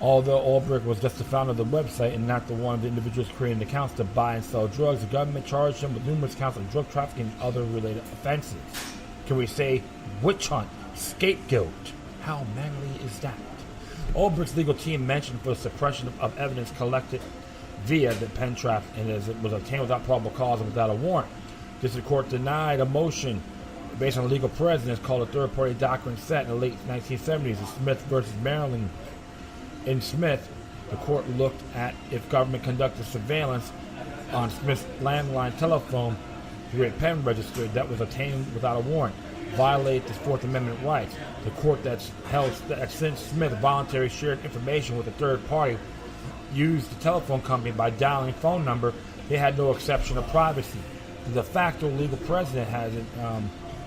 Although Ulbricht was just the founder of the website and not the one of the individuals creating the accounts to buy and sell drugs, the government charged him with numerous counts of drug trafficking and other related offenses. Can we say witch hunt, scapegoat? How manly is that? Ulbricht's legal team mentioned for the suppression of evidence collected via the pen trap, and as it was obtained without probable cause and without a warrant. District Court denied a motion based on legal precedents called a third-party doctrine set in the late 1970s, the Smith versus Maryland. In Smith, the court looked at if government conducted surveillance on Smith's landline telephone through a pen register that was obtained without a warrant, violate his Fourth Amendment rights. The court that since Smith voluntarily shared information with a third party used the telephone company by dialing phone number, they had no exception of privacy. The de facto legal precedent hasn't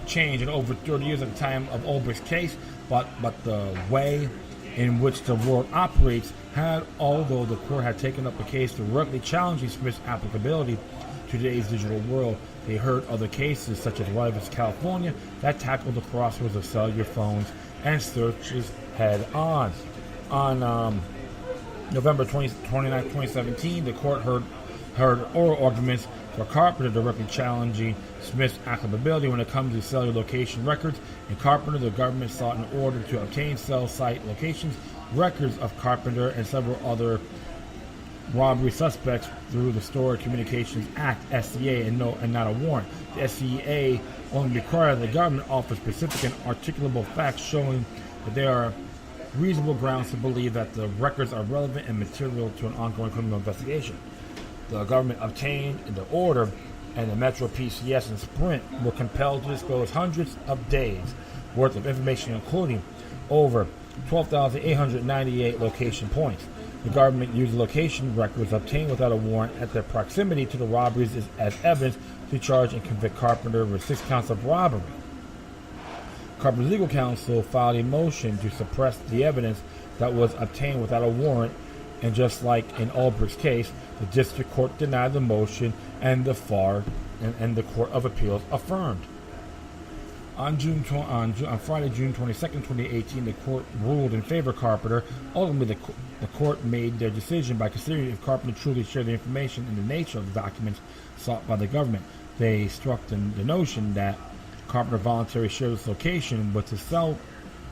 changed in over 30 years at the time of Ulbricht's case, but the way in which the world operates had, although the court had taken up a case directly challenging Smith's applicability to today's digital world, they heard other cases such as Raleigh vs. California that tackled the crossroads of cellular phones and searches head on. On November 29, 2017, the court heard oral arguments for Carpenter directly challenging Smith's applicability when it comes to cellular location records. In Carpenter, the government sought an order to obtain cell site locations, records of Carpenter and several other robbery suspects through the Stored Communications Act, SCA, and not a warrant. The SCA only required the government offer specific and articulable facts showing that there are reasonable grounds to believe that the records are relevant and material to an ongoing criminal investigation. The government obtained the order, and the Metro PCS and Sprint were compelled to disclose hundreds of days worth of information, including over 12,898 location points. The government used location records obtained without a warrant at their proximity to the robberies as evidence to charge and convict Carpenter with 6 counts of robbery. Carpenter's legal counsel filed a motion to suppress the evidence that was obtained without a warrant, and just like in Ulbricht's case, the district court denied the motion, and the Court of Appeals affirmed. On Friday, June 22, 2018, the court ruled in favor of Carpenter. Ultimately, the court made their decision by considering if Carpenter truly shared the information and the nature of the documents sought by the government. They struck the notion that Carpenter voluntarily shared his location with his cell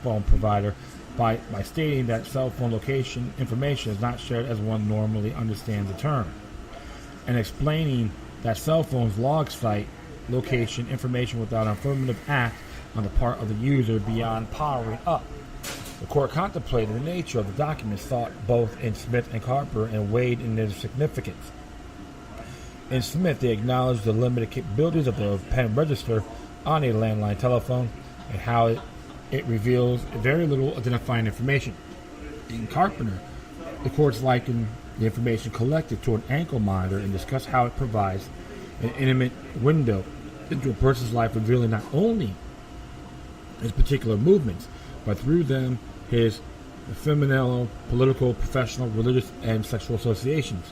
phone provider by stating that cell phone location information is not shared as one normally understands the term, and explaining that cell phones log site location information without an affirmative act on the part of the user beyond powering up. The court contemplated the nature of the documents sought both in Smith and Carpenter and weighed in their significance. In Smith, they acknowledged the limited capabilities of the pen register on a landline telephone and how it reveals very little identifying information. In Carpenter, the courts likened the information collected to an ankle monitor and discussed how it provides an intimate window into a person's life, revealing not only his particular movements, but through them his ephemeral, political, professional, religious, and sexual associations.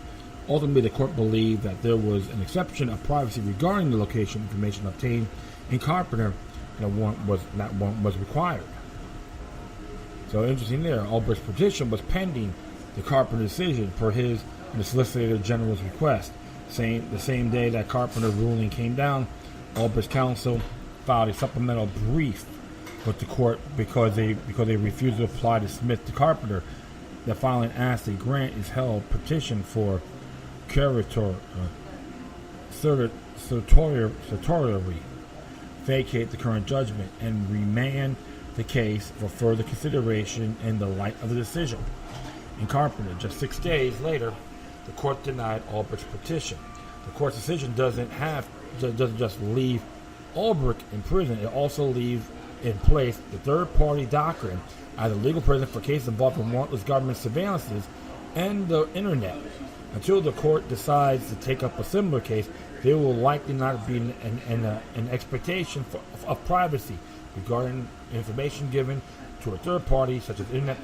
Ultimately, the court believed that there was an exception of privacy regarding the location information obtained in Carpenter, and a warrant was required. So interesting there, Ulbricht's petition was pending the Carpenter decision per his and the Solicitor General's request. The same day that Carpenter's ruling came down, Ulbricht's counsel filed a supplemental brief with the court because they refused to apply the Smith to Carpenter. The filing asked a grant is held petition for certiorari vacate the current judgment and remand the case for further consideration in the light of the decision. In Carpenter, just 6 days later, the court denied Ulbricht's petition. The court's decision doesn't just leave Ulbricht in prison, it also leaves in place the third-party doctrine as a legal prison for cases involving warrantless government surveillances and the internet. Until the court decides to take up a similar case, there will likely not be an expectation of privacy regarding information given to a third party, such as internet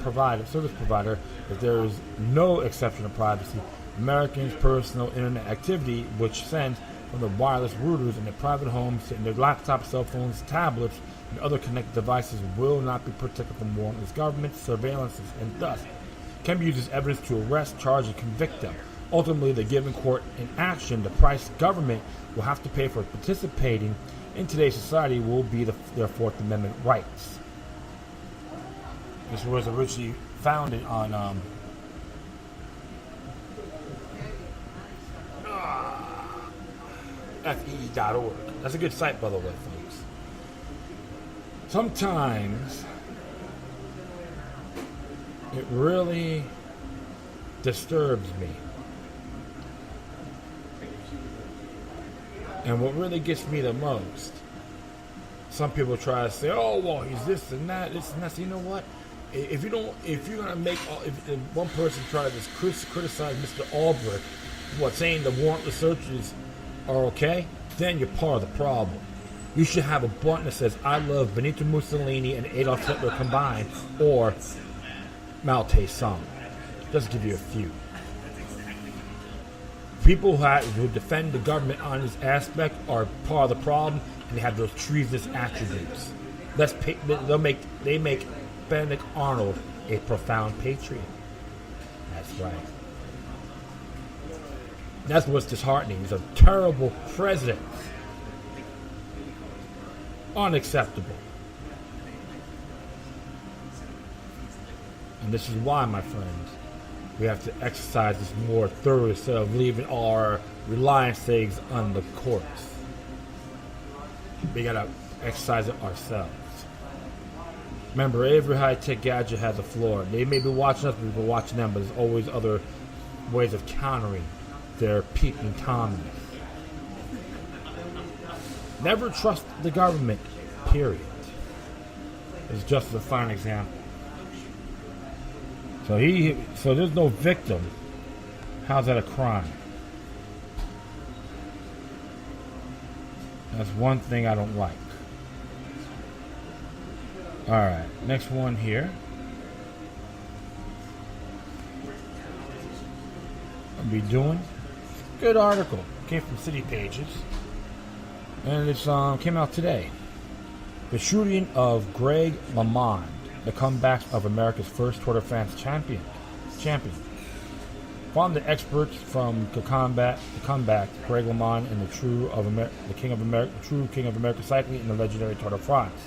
service provider. If there is no exception of privacy, Americans' personal internet activity, which sends from the wireless routers in their private homes to their laptops, cell phones, tablets, and other connected devices, will not be protected from warrantless government surveillances, and thus can be used as evidence to arrest, charge, and convict them. Ultimately, the given court in action, the price government will have to pay for participating in today's society will be their Fourth Amendment rights. This was originally founded on fe.org. That's a good site, by the way, folks. Sometimes it really disturbs me. And what really gets me the most, some people try to say, "Oh, well, he's this and that, this and that." So you know what? If you're gonna make, if one person try to just criticize Mr. Ulbricht, saying the warrantless searches are okay, then you're part of the problem. You should have a button that says, "I love Benito Mussolini and Adolf Hitler combined," or Mao Tse-tung. Just to give you a few. People who defend the government on this aspect are part of the problem, and they have those treasonous attributes. They make Benedict Arnold a profound patriot. That's right. That's what's disheartening. He's a terrible president. Unacceptable. And this is why, my friends, we have to exercise this more thoroughly instead of leaving our reliance eggs on the courts. We gotta exercise it ourselves. Remember, every high-tech gadget has a flaw. They may be watching us, we've been watching them, but there's always other ways of countering their peeping Tommies. Never trust the government, period. It's just a fine example. So there's no victim. How's that a crime? That's one thing I don't like. Alright, next one here. I'll be doing. Good article. Came from City Pages. And it's came out today. The shooting of Greg LeMond, the comeback of America's first Tour de France champion. Following the experts from the comeback, Greg LeMond and the true King of America cycling in the legendary Tour de France.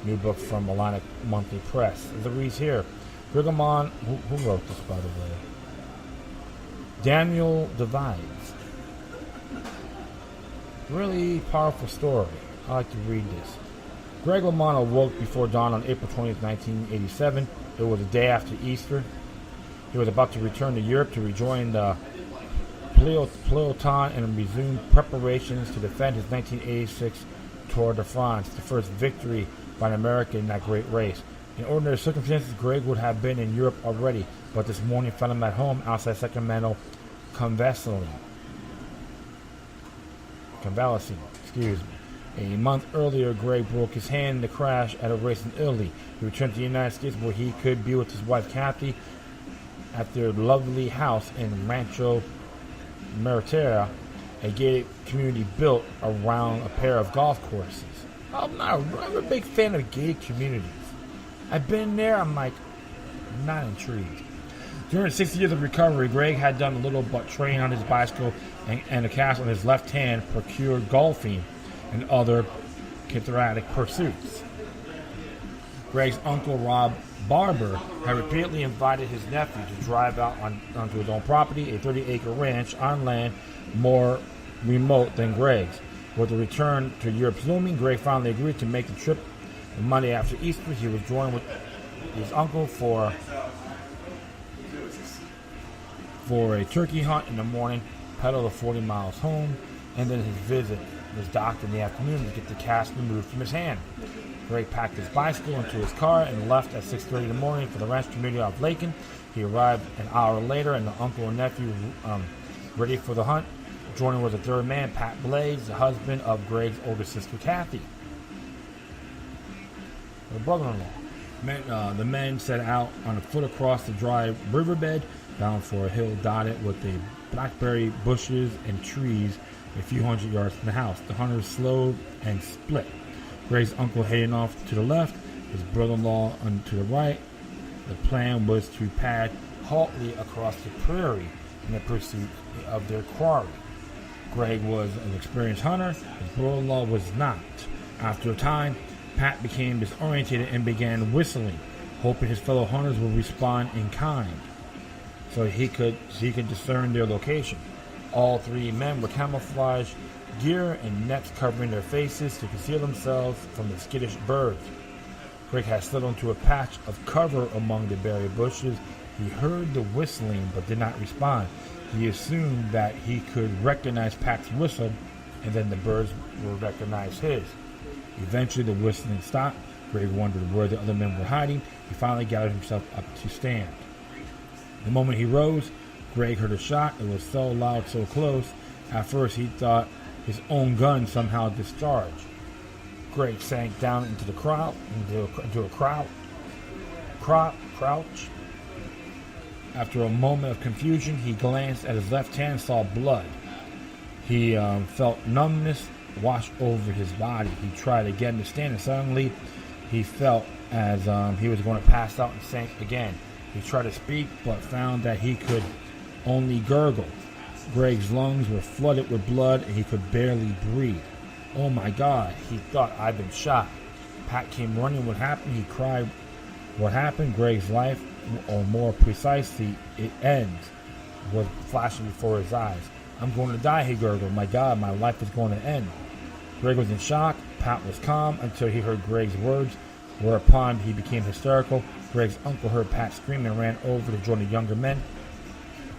New book from Atlantic Monthly Press. As it reads here, Greg LeMond, who wrote this, by the way? Daniel Divides. Really powerful story. I like to read this. Greg LeMond awoke before dawn on April 20th, 1987. It was the day after Easter. He was about to return to Europe to rejoin the peloton and resume preparations to defend his 1986 Tour de France, the first victory by an American in that great race. In ordinary circumstances, Greg would have been in Europe already, but this morning found him at home outside Sacramento, convalescing. A month earlier, Greg broke his hand in the crash at a race in Italy. He returned to the United States where he could be with his wife Kathy at their lovely house in Rancho Maritera, a gated community built around a pair of golf courses. I'm a big fan of gated communities. I've been there, I'm not intrigued. During 6 years of recovery, Greg had done little but train on his bicycle and a cast on his left hand, procured golfing and other kiteratic pursuits. Greg's uncle, Rob Barber, had repeatedly invited his nephew to drive out onto his own property, a 30-acre ranch on land more remote than Greg's. With the return to Europe's looming, Greg finally agreed to make the trip. The Monday after Easter, he was joined with his uncle for a turkey hunt in the morning, pedal the 40 miles home, and then his visit was docked in the afternoon to get the cast removed from his hand. Greg packed his bicycle into his car and left at 6:30 in the morning for the ranch community of Lakin. He arrived an hour later, and the uncle and nephew ready for the hunt. Joining was a third man, Pat Blades, the husband of Greg's older sister, Kathy. The brother-in-law. The men set out on foot across the dry riverbed, bound for a hill dotted with the blackberry bushes and trees a few hundred yards from the house. The hunters slowed and split. Greg's uncle heading off to the left, his brother-in-law to the right. The plan was to pad haltly across the prairie in the pursuit of their quarry. Greg was an experienced hunter, his brother-in-law was not. After a time, Pat became disoriented and began whistling, hoping his fellow hunters would respond in kind, so he could discern their location. All three men were camouflage gear and nets covering their faces to conceal themselves from the skittish birds. Greg had slid onto a patch of cover among the berry bushes. He heard the whistling but did not respond. He assumed that he could recognize Pat's whistle, and then the birds would recognize his. Eventually the whistling stopped. Greg wondered where the other men were hiding. He finally gathered himself up to stand. The moment he rose, Greg heard a shot. It was so loud, so close. At first he thought his own gun somehow discharged. Greg sank down into the crouch. After a moment of confusion, he glanced at his left hand and saw blood. He felt numbness wash over his body. He tried again to stand, and suddenly he felt as he was going to pass out and sank again. He tried to speak, but found that he could only gurgle. Greg's lungs were flooded with blood, and he could barely breathe. Oh my God, he thought, I've been shot. Pat came running. What happened? He cried. What happened? Greg's life, or more precisely, it ends, was flashing before his eyes. I'm going to die, he gurgled. My God, my life is going to end. Greg was in shock. Pat was calm until he heard Greg's words, whereupon he became hysterical. Greg's uncle heard Pat scream and ran over to join the younger men,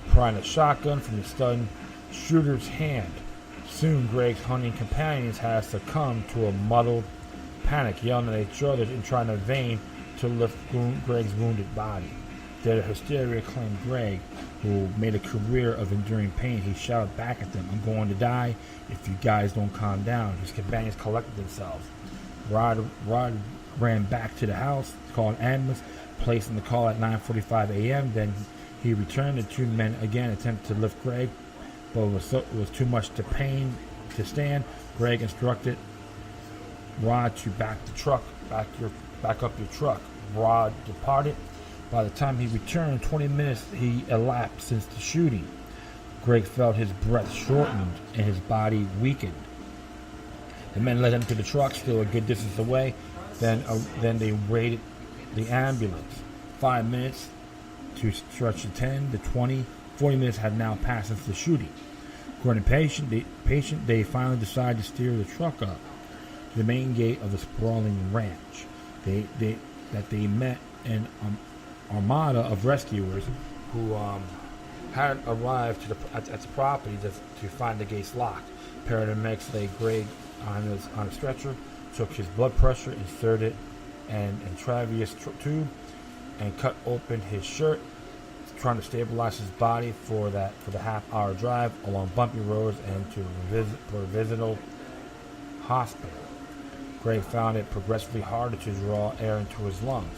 prying a shotgun from the stunned shooter's hand. Soon, Greg's hunting companions had succumbed to a muddled panic, yelling at each other and trying in vain to lift Greg's wounded body. Their hysteria claimed Greg, who made a career of enduring pain. He shouted back at them, I'm going to die if you guys don't calm down. His companions collected themselves. Rod ran back to the house, called an ambulance, placing the call at 9:45 a.m. Then he returned. The two men again attempted to lift Greg, but it was too much to pain to stand. Greg instructed Rod to back up your truck. Rod departed. By the time he returned, 20 minutes he elapsed since the shooting. Greg felt his breath shortened and his body weakened. The men led him to the truck, still a good distance away. Then they waited the ambulance. 5 minutes to stretch to 10 to 20. 40 minutes had now passed since the shooting. According to patient, they finally decided to steer the truck up to the main gate of the sprawling ranch. They met an armada of rescuers who had arrived at the property to find the gates locked. Paramedics laid Greg on a stretcher, took his blood pressure, inserted an intravenous tube, and cut open his shirt, trying to stabilize his body for the half-hour drive along bumpy roads and to a Provisional Hospital. Greg found it progressively harder to draw air into his lungs.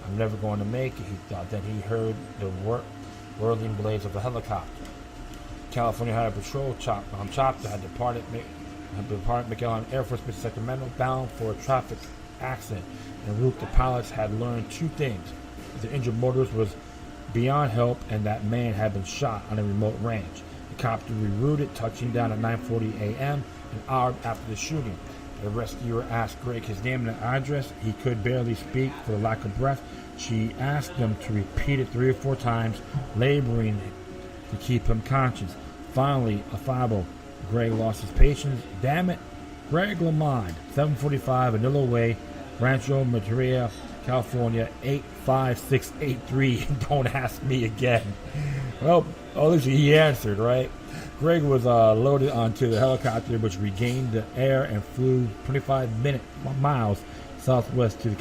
I'm never going to make it, he thought. Then he heard the whirling blades of a helicopter. California Highway Patrol chopper had departed McAllen Air Force Base, Sacramento, bound for a traffic accident. En route, the pilots had learned two things: the injured motorist was beyond help, and that man had been shot on a remote range. The copter rerouted, touching down at 9:40 a.m., an hour after the shooting. The rescuer asked Greg his name and address. He could barely speak for the lack of breath. She asked him to repeat it 3 or 4 times, laboring to keep him conscious. Finally, affable Greg lost his patience. Damn it. Greg Lamond, 745 Vanilla Way, Rancho Maria, California, 85683. Don't ask me again. Well, at least he answered, right? Greg was loaded onto the helicopter, which regained the air and flew 25 miles southwest to the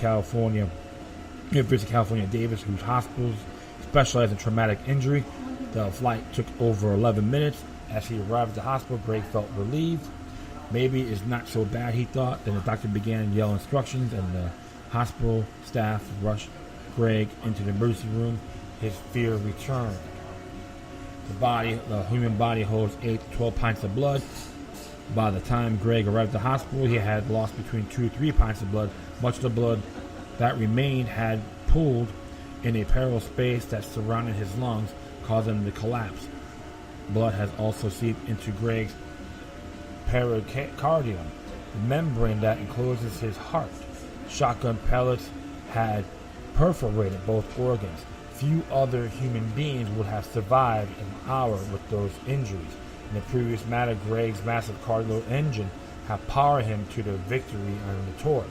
University of California, Davis, whose hospitals specialize in traumatic injury. The flight took over 11 minutes. As he arrived at the hospital, Greg felt relieved. Maybe it's not so bad, he thought. Then the doctor began yelling instructions, and the hospital staff rushed Greg into the emergency room. His fear returned. The human body holds 8 to 12 pints of blood. By the time Greg arrived at the hospital, he had lost between 2 to 3 pints of blood. Much of the blood that remained had pooled in a parallel space that surrounded his lungs, causing him to collapse. Blood has also seeped into Greg's pericardium, the membrane that encloses his heart. Shotgun pellets had perforated both organs. Few other human beings would have survived an hour with those injuries. In the previous matter, Greg's massive cargo engine had powered him to the victory on the tour.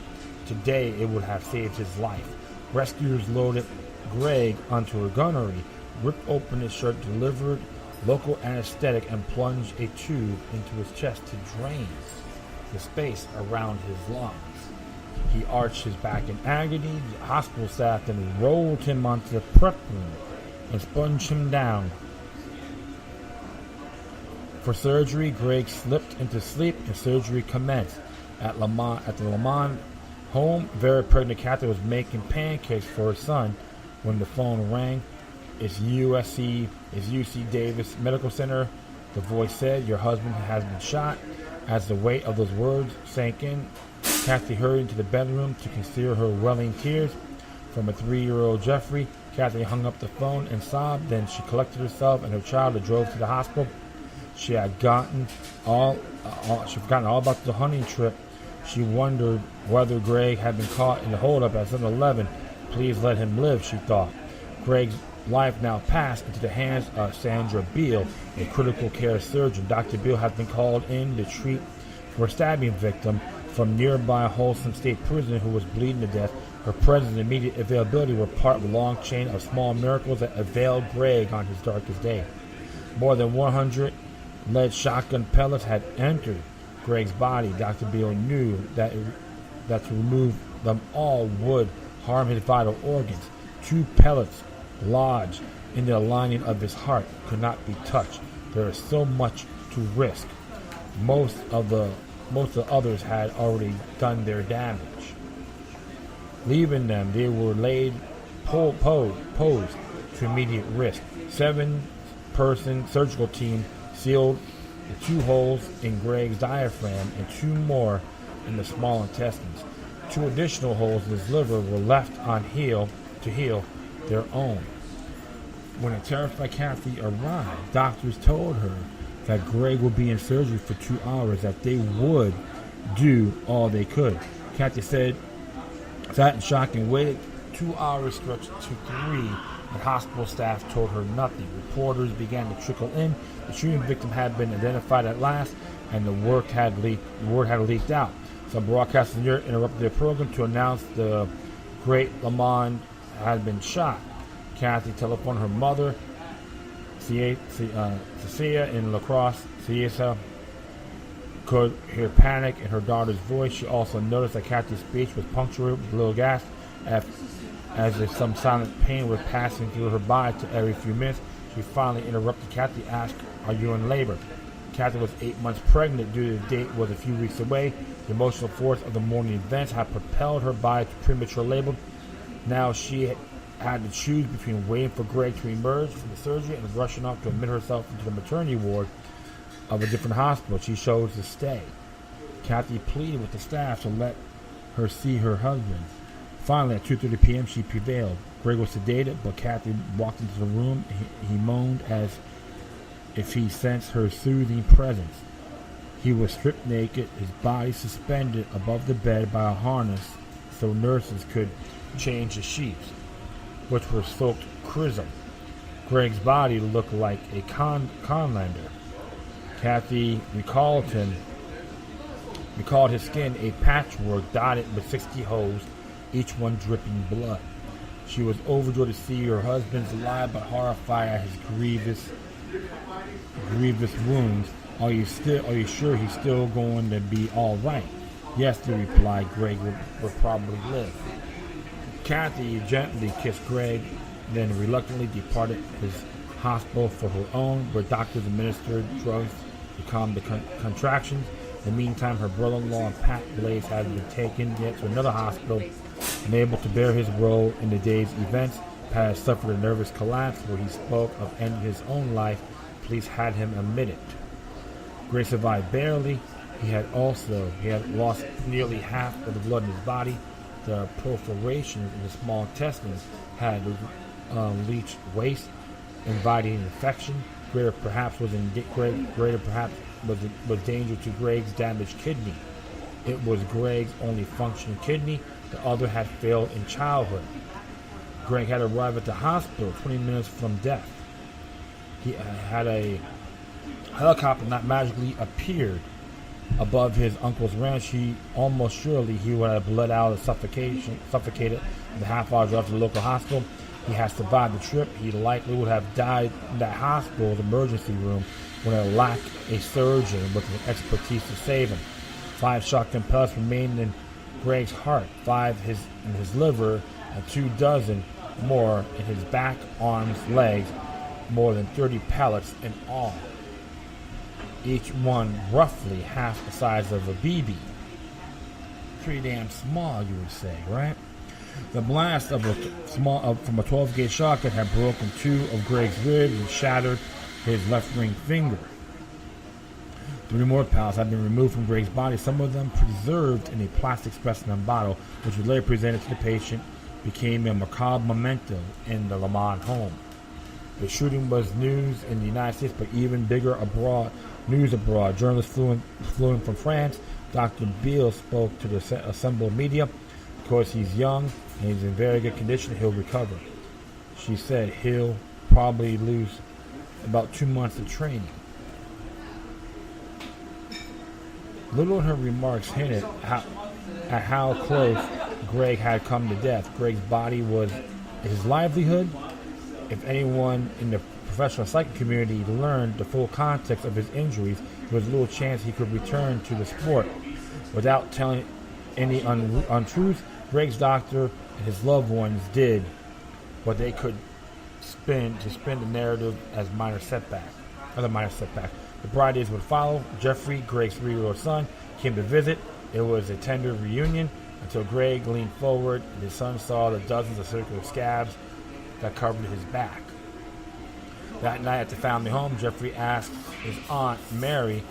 Today, it would have saved his life. Rescuers loaded Greg onto a gunnery, ripped open his shirt, delivered local anesthetic, and plunged a tube into his chest to drain the space around his lungs. He arched his back in agony. The hospital staff then rolled him onto the prep room and sponged him down. For surgery, Greg slipped into sleep and surgery commenced. At the Lamond home, very pregnant Kathy was making pancakes for her son when the phone rang. It's UC Davis Medical Center. The voice said, "Your husband has been shot." As the weight of those words sank in, Kathy hurried into the bedroom to conceal her welling tears from a 3-year-old Jeffrey. Kathy hung up the phone and sobbed. Then she collected herself and her child and drove to the hospital. She had forgotten all about the hunting trip. She wondered whether Greg had been caught in the holdup at 7-Eleven. Please let him live, she thought. Greg's life now passed into the hands of Sandra Beal, a critical care surgeon. Dr. Beal has been called in to treat for a stabbing victim from nearby Folsom State Prison who was bleeding to death. Her presence and immediate availability were part of a long chain of small miracles that availed Greg on his darkest day. More than 100 lead shotgun pellets had entered Greg's body. Dr. Beal knew that to remove them all would harm his vital organs. 2 pellets lodged in the lining of his heart could not be touched. There is so much to risk. Most of the others had already done their damage. Leaving them, they were posed to immediate risk. 7-person surgical team sealed the 2 holes in Greg's diaphragm and 2 more in the small intestines. 2 additional holes in his liver were left on to heal their own. When a terrified Kathy arrived, doctors told her that Greg would be in surgery for 2 hours, that they would do all they could. Kathy sat in shock and waited. 2 hours stretched to 3, and hospital staff told her nothing. Reporters began to trickle in. The shooting victim had been identified at last, and the word had leaked out. Some broadcasters in Europe interrupted their program to announce the great Lamond had been shot. Kathy telephoned her mother, Cecilia in La Crosse. Cecilia could hear panic in her daughter's voice. She also noticed that Kathy's speech was punctuated with a little gasp, as if some silent pain was passing through her body. To every few minutes, she finally interrupted. Kathy asked, "Are you in labor?" Kathy was 8 months pregnant. Due to the date was a few weeks away. The emotional force of the morning events had propelled her body to premature labor. Now she had to choose between waiting for Greg to emerge from the surgery and rushing off to admit herself into the maternity ward of a different hospital. She chose to stay. Kathy pleaded with the staff to let her see her husband. Finally, at 2:30 p.m., she prevailed. Greg was sedated, but Kathy walked into the room. He moaned as if he sensed her soothing presence. He was stripped naked, his body suspended above the bed by a harness so nurses could change the sheets, which were soaked chrism. Greg's body looked like a con lander. Kathy recalled his skin a patchwork dotted with 60 holes, each one dripping blood. She was overjoyed to see her husband's alive, but horrified at his grievous wounds. Are you sure he's still going to be all right? Yes, he replied. Greg would probably live. Kathy gently kissed Greg, then reluctantly departed his hospital for her own, where doctors administered drugs to calm the contractions. In the meantime, her brother-in-law and Pat Blaze had been taken yet to another hospital. Unable to bear his role in the day's events, Pat suffered a nervous collapse where he spoke of ending his own life. Police had him admitted. Gray survived barely. He had lost nearly half of the blood in his body. The perforations in the small intestines had leached waste, inviting infection. Greater perhaps was danger to Greg's damaged kidney. It was Greg's only functioning kidney. The other had failed in childhood. Greg had arrived at the hospital 20 minutes from death. He had a helicopter not magically appeared above his uncle's ranch. He almost surely he would have bled out of suffocated the half-hour drive to the local hospital. He had survived the trip. He likely would have died in that hospital's emergency room when it lacked a surgeon with the expertise to save him. 5 shotgun pellets remained in Greg's heart, 5 in his liver, and 24 more in his back, arms, legs, more than 30 pellets in all. Each one roughly half the size of a BB. Pretty damn small, you would say, right? The blast from a 12-gauge shotgun had broken 2 of Greg's ribs and shattered his left ring finger. 3 more pellets had been removed from Greg's body, some of them preserved in a plastic specimen bottle, which was later presented to the patient, became a macabre memento in the Lamont home. The shooting was news in the United States, but even bigger news abroad. Journalists flew in from France. Dr. Beale spoke to the assembled media. Because he's young and he's in very good condition, he'll recover. She said he'll probably lose about 2 months of training. Little in her remarks hinted at how close Greg had come to death. Greg's body was his livelihood. If anyone in the professional psychic community learned the full context of his injuries, there was little chance he could return to the sport. Without telling any untruth, Greg's doctor and his loved ones did what they could to spin the narrative as minor setback. The bride days would follow. Jeffrey, Greg's 3-year-old son, came to visit. It was a tender reunion until Greg leaned forward and his son saw the dozens of circular scabs that covered his back. That night at the family home, Jeffrey asked his aunt Mary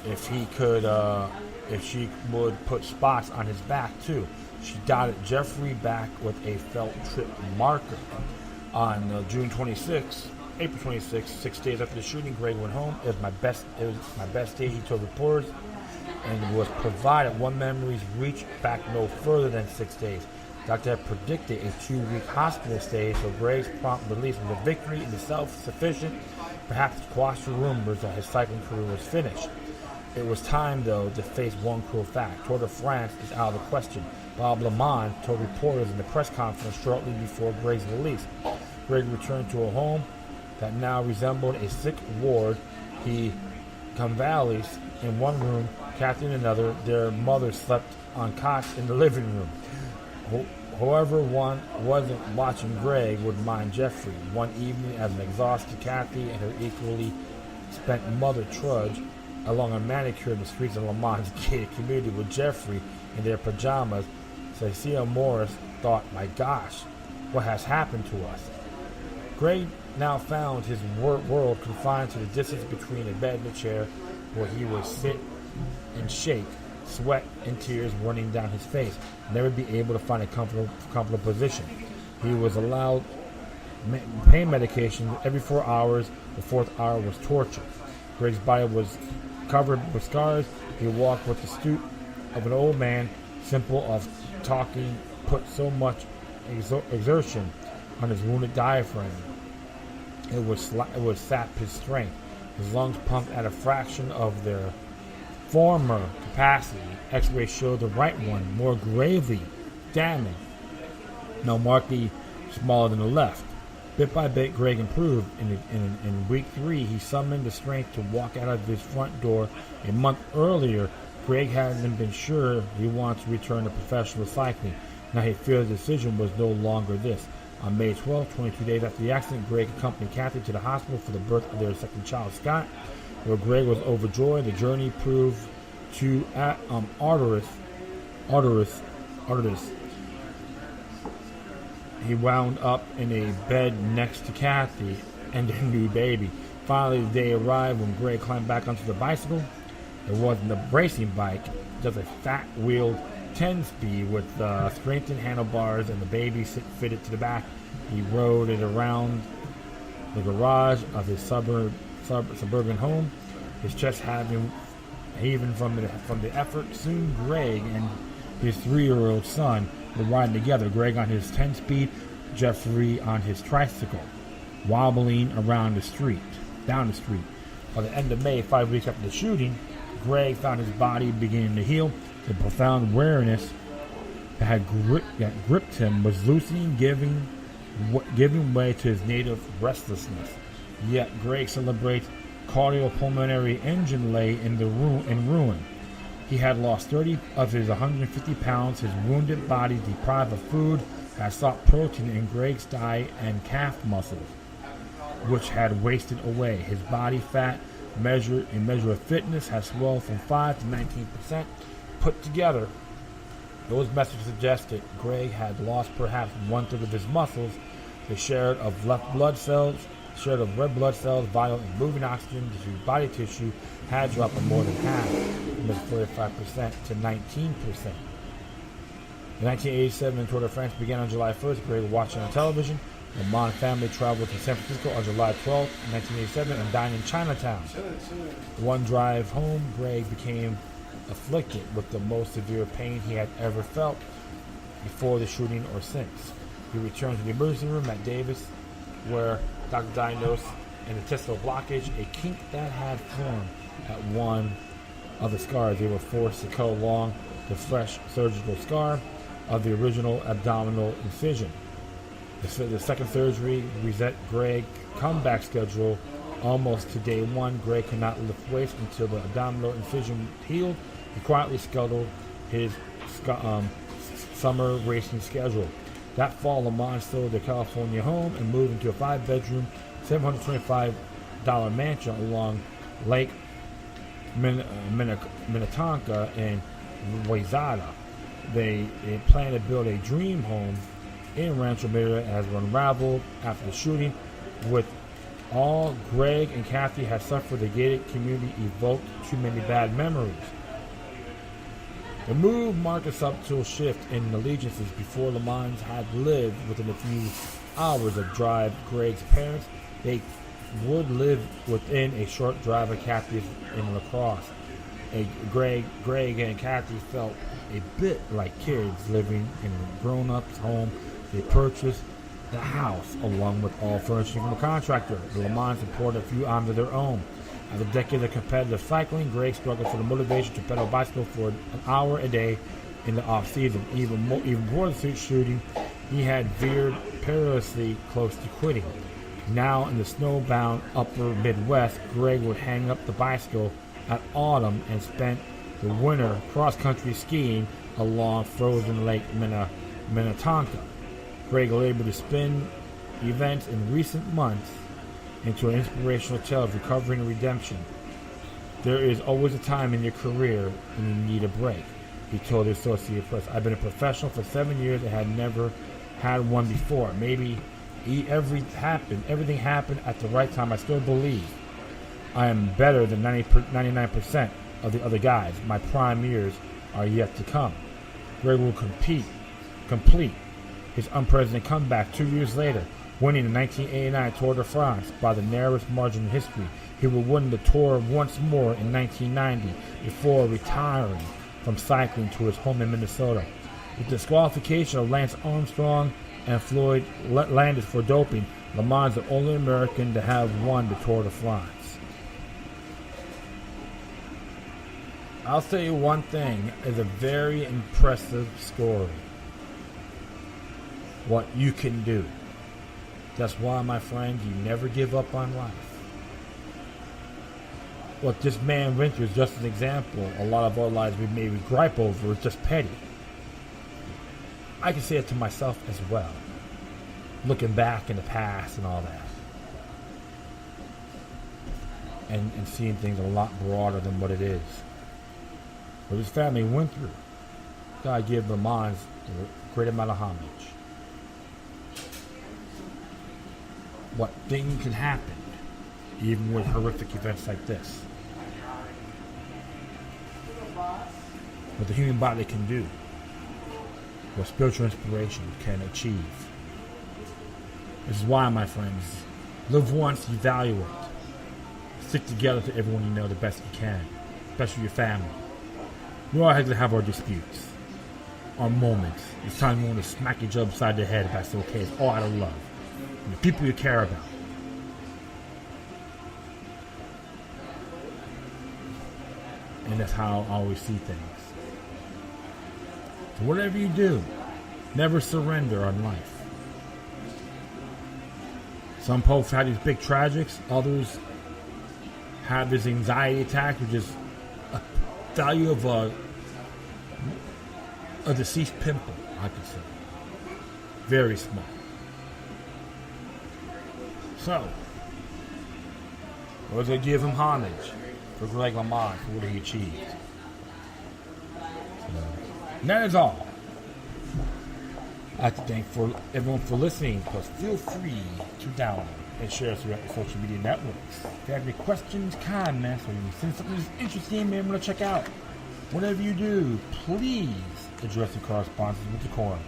if she would put spots on his back too. She dotted Jeffrey back with a felt tip marker. On April 26th, 6 days after the shooting, Greg went home. It was my best day, he told reporters, and was provided one memories reached back no further than 6 days. Doctor had predicted a 2-week hospital stay, so Greg's prompt release was a victory in the self-sufficient, perhaps to quash the rumors that his cycling career was finished. It was time, though, to face one cruel fact. Tour de France is out of the question. Bob Lamont told reporters in the press conference shortly before Greg's release. Greg returned to a home that now resembled a sick ward. He convalesced in one room, Kathy in another. Their mother slept on cots in the living room. Whoever one wasn't watching Greg would mind Jeffrey. One evening, as an exhausted Kathy and her equally spent mother trudged along a manicure in the streets of Lamont's gated community with Jeffrey in their pajamas, Cecilia Morris thought, "My gosh, what has happened to us?" Greg now found his world confined to the distance between a bed and a chair, where he would sit and shake, sweat and tears running down his face, never be able to find a comfortable position. He was allowed pain medication every 4 hours. The 4th hour was torture. Greg's body was covered with scars. He walked with the stoop of an old man, simple of talking, put so much exertion on his wounded diaphragm. It would sap his strength. His lungs pumped at a fraction of their former capacity. X-rays showed the right one more gravely damaged, now markedly smaller than the left. Bit by bit, Greg improved. In week 3, he summoned the strength to walk out of his front door. A month earlier, Greg hadn't been sure he wanted to return to professional cycling. Now he feared the decision was no longer this. On May 12, 22 days after the accident, Greg accompanied Kathy to the hospital for the birth of their second child, Scott. Where Greg was overjoyed, the journey proved too arduous. He wound up in a bed next to Kathy and their new baby. Finally, the day arrived when Greg climbed back onto the bicycle. It wasn't a racing bike, just a fat-wheeled 10-speed with strengthened handlebars and the baby fitted to the back. He rode it around the garage of his suburban home, his chest heaving from the effort. Soon, Greg and his 3-year-old son were riding together. Greg on his 10-speed, Jeffrey on his tricycle, wobbling down the street. By the end of May, 5 weeks after the shooting, Greg found his body beginning to heal. The profound weariness that had gripped him was loosening, giving way to his native restlessness. Yet Greg celebrates cardiopulmonary engine lay in ruin. He had lost 30 of his 150 pounds. His wounded body, deprived of food, had sought protein in Greg's thigh and calf muscles, which had wasted away. His body fat, measure of fitness, had swelled from 5 to 19%. Put together, those messages suggested Greg had lost perhaps 1/3 of his muscles. The share of red blood cells vital in moving oxygen to body tissue had dropped by more than half, from 45% to 19%. The 1987 Tour de France began on July 1st. Greg was watching on television. The Mon family traveled to San Francisco on July 12th, 1987, and dined in Chinatown. One drive home, Greg became afflicted with the most severe pain he had ever felt before the shooting or since. He returned to the emergency room at Davis, where doctor diagnosed an intestinal blockage, a kink that had formed at one of the scars. They were forced to cut along the fresh surgical scar of the original abdominal incision. The second surgery reset Greg's comeback schedule almost to day one. Greg could not lift weights until the abdominal incision healed. He quietly scheduled his summer racing schedule. That fall, Lamont sold their California home and moved into a 5-bedroom, $725 mansion along Lake Minnetonka in Wayzata. They planned to build a dream home in Rancho Miranda as unraveled after the shooting. With all Greg and Kathy had suffered, the gated community evoked too many bad memories. The move marked a subtle shift in allegiances. Before Le Mans had lived within a few hours of drive Greg's parents, they would live within a short drive of Kathy's in La Crosse. Greg and Kathy felt a bit like kids living in a grown-up's home. They purchased the house along with all furnishing from a contractor. The Le Mans imported a few items of their own. After decades of competitive cycling, Greg struggled for the motivation to pedal bicycle for an hour a day in the off-season. Even before the shooting, he had veered perilously close to quitting. Now in the snowbound upper Midwest, Greg would hang up the bicycle at autumn and spent the winter cross-country skiing along frozen Lake Minnetonka. Greg was able to spin events in recent months into an inspirational tale of recovery and redemption. There is always a time in your career when you need a break, he told the Associated Press. I've been a professional for 7 years and had never had one before. Maybe everything happened at the right time. I still believe I am better than 99% of the other guys. My prime years are yet to come. Greg will complete his unprecedented comeback 2 years later, winning the 1989 Tour de France by the narrowest margin in history. He will win the Tour once more in 1990 before retiring from cycling to his home in Minnesota. With disqualification of Lance Armstrong and Floyd Landis for doping, Le Mans is the only American to have won the Tour de France. I'll say you one thing. It's a very impressive story. What you can do. That's why, my friend, you never give up on life. What this man went through is just an example. A lot of our lives we maybe gripe over is just petty. I can say it to myself as well. Looking back in the past and all that. And seeing things a lot broader than what it is. What his family went through. God give the minds a great amount of homage. What thing can happen, even with horrific events like this. What the human body can do. What spiritual inspiration can achieve. This is why, my friends, live once, evaluate. Stick together to everyone you know the best you can, especially your family. We all have to have our disputes, our moments. It's time we want to smack each other upside the head if that's okay. It's all out of love. And the people you care about. And that's how I always see things. So whatever you do, never surrender on life. Some folks have these big tragics, others have this anxiety attack, which is a value of a deceased pimple, I could say. Very small. So, we're going to give him homage for Greg Lamont for what he achieved. And that is all. I'd like to thank everyone for listening. Plus, feel free to download and share us throughout the social media networks. If you have any questions, comments, or you send something that's interesting, maybe want to check out. Whatever you do, please address the correspondences with decorum.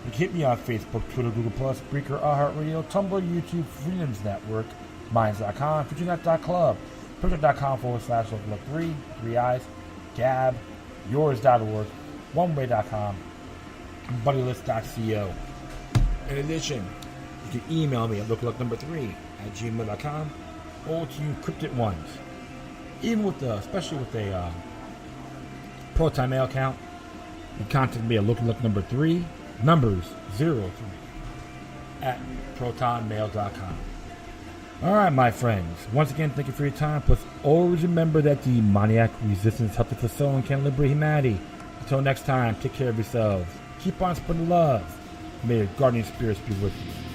You can hit me on Facebook, Twitter, Google+, Spreaker, iHeartRadio, Tumblr, YouTube, Freedoms Network, Minds.com, FutureNet.club, Twitter.com/look3, 3 eyes, Gab, yours.org, oneway.com, BuddyList.co. In addition, you can email me at looklook3@gmail.com or to you encrypted ones. Even with especially with a Proton mail account, you can contact me at looklook3, numbers 03 at protonmail.com. Alright, my friends. Once again, thank you for your time. Plus, always remember that the demoniac resistance helps us fulfill and can liberate humanity. Until next time, take care of yourselves. Keep on spreading love. May your guardian spirits be with you.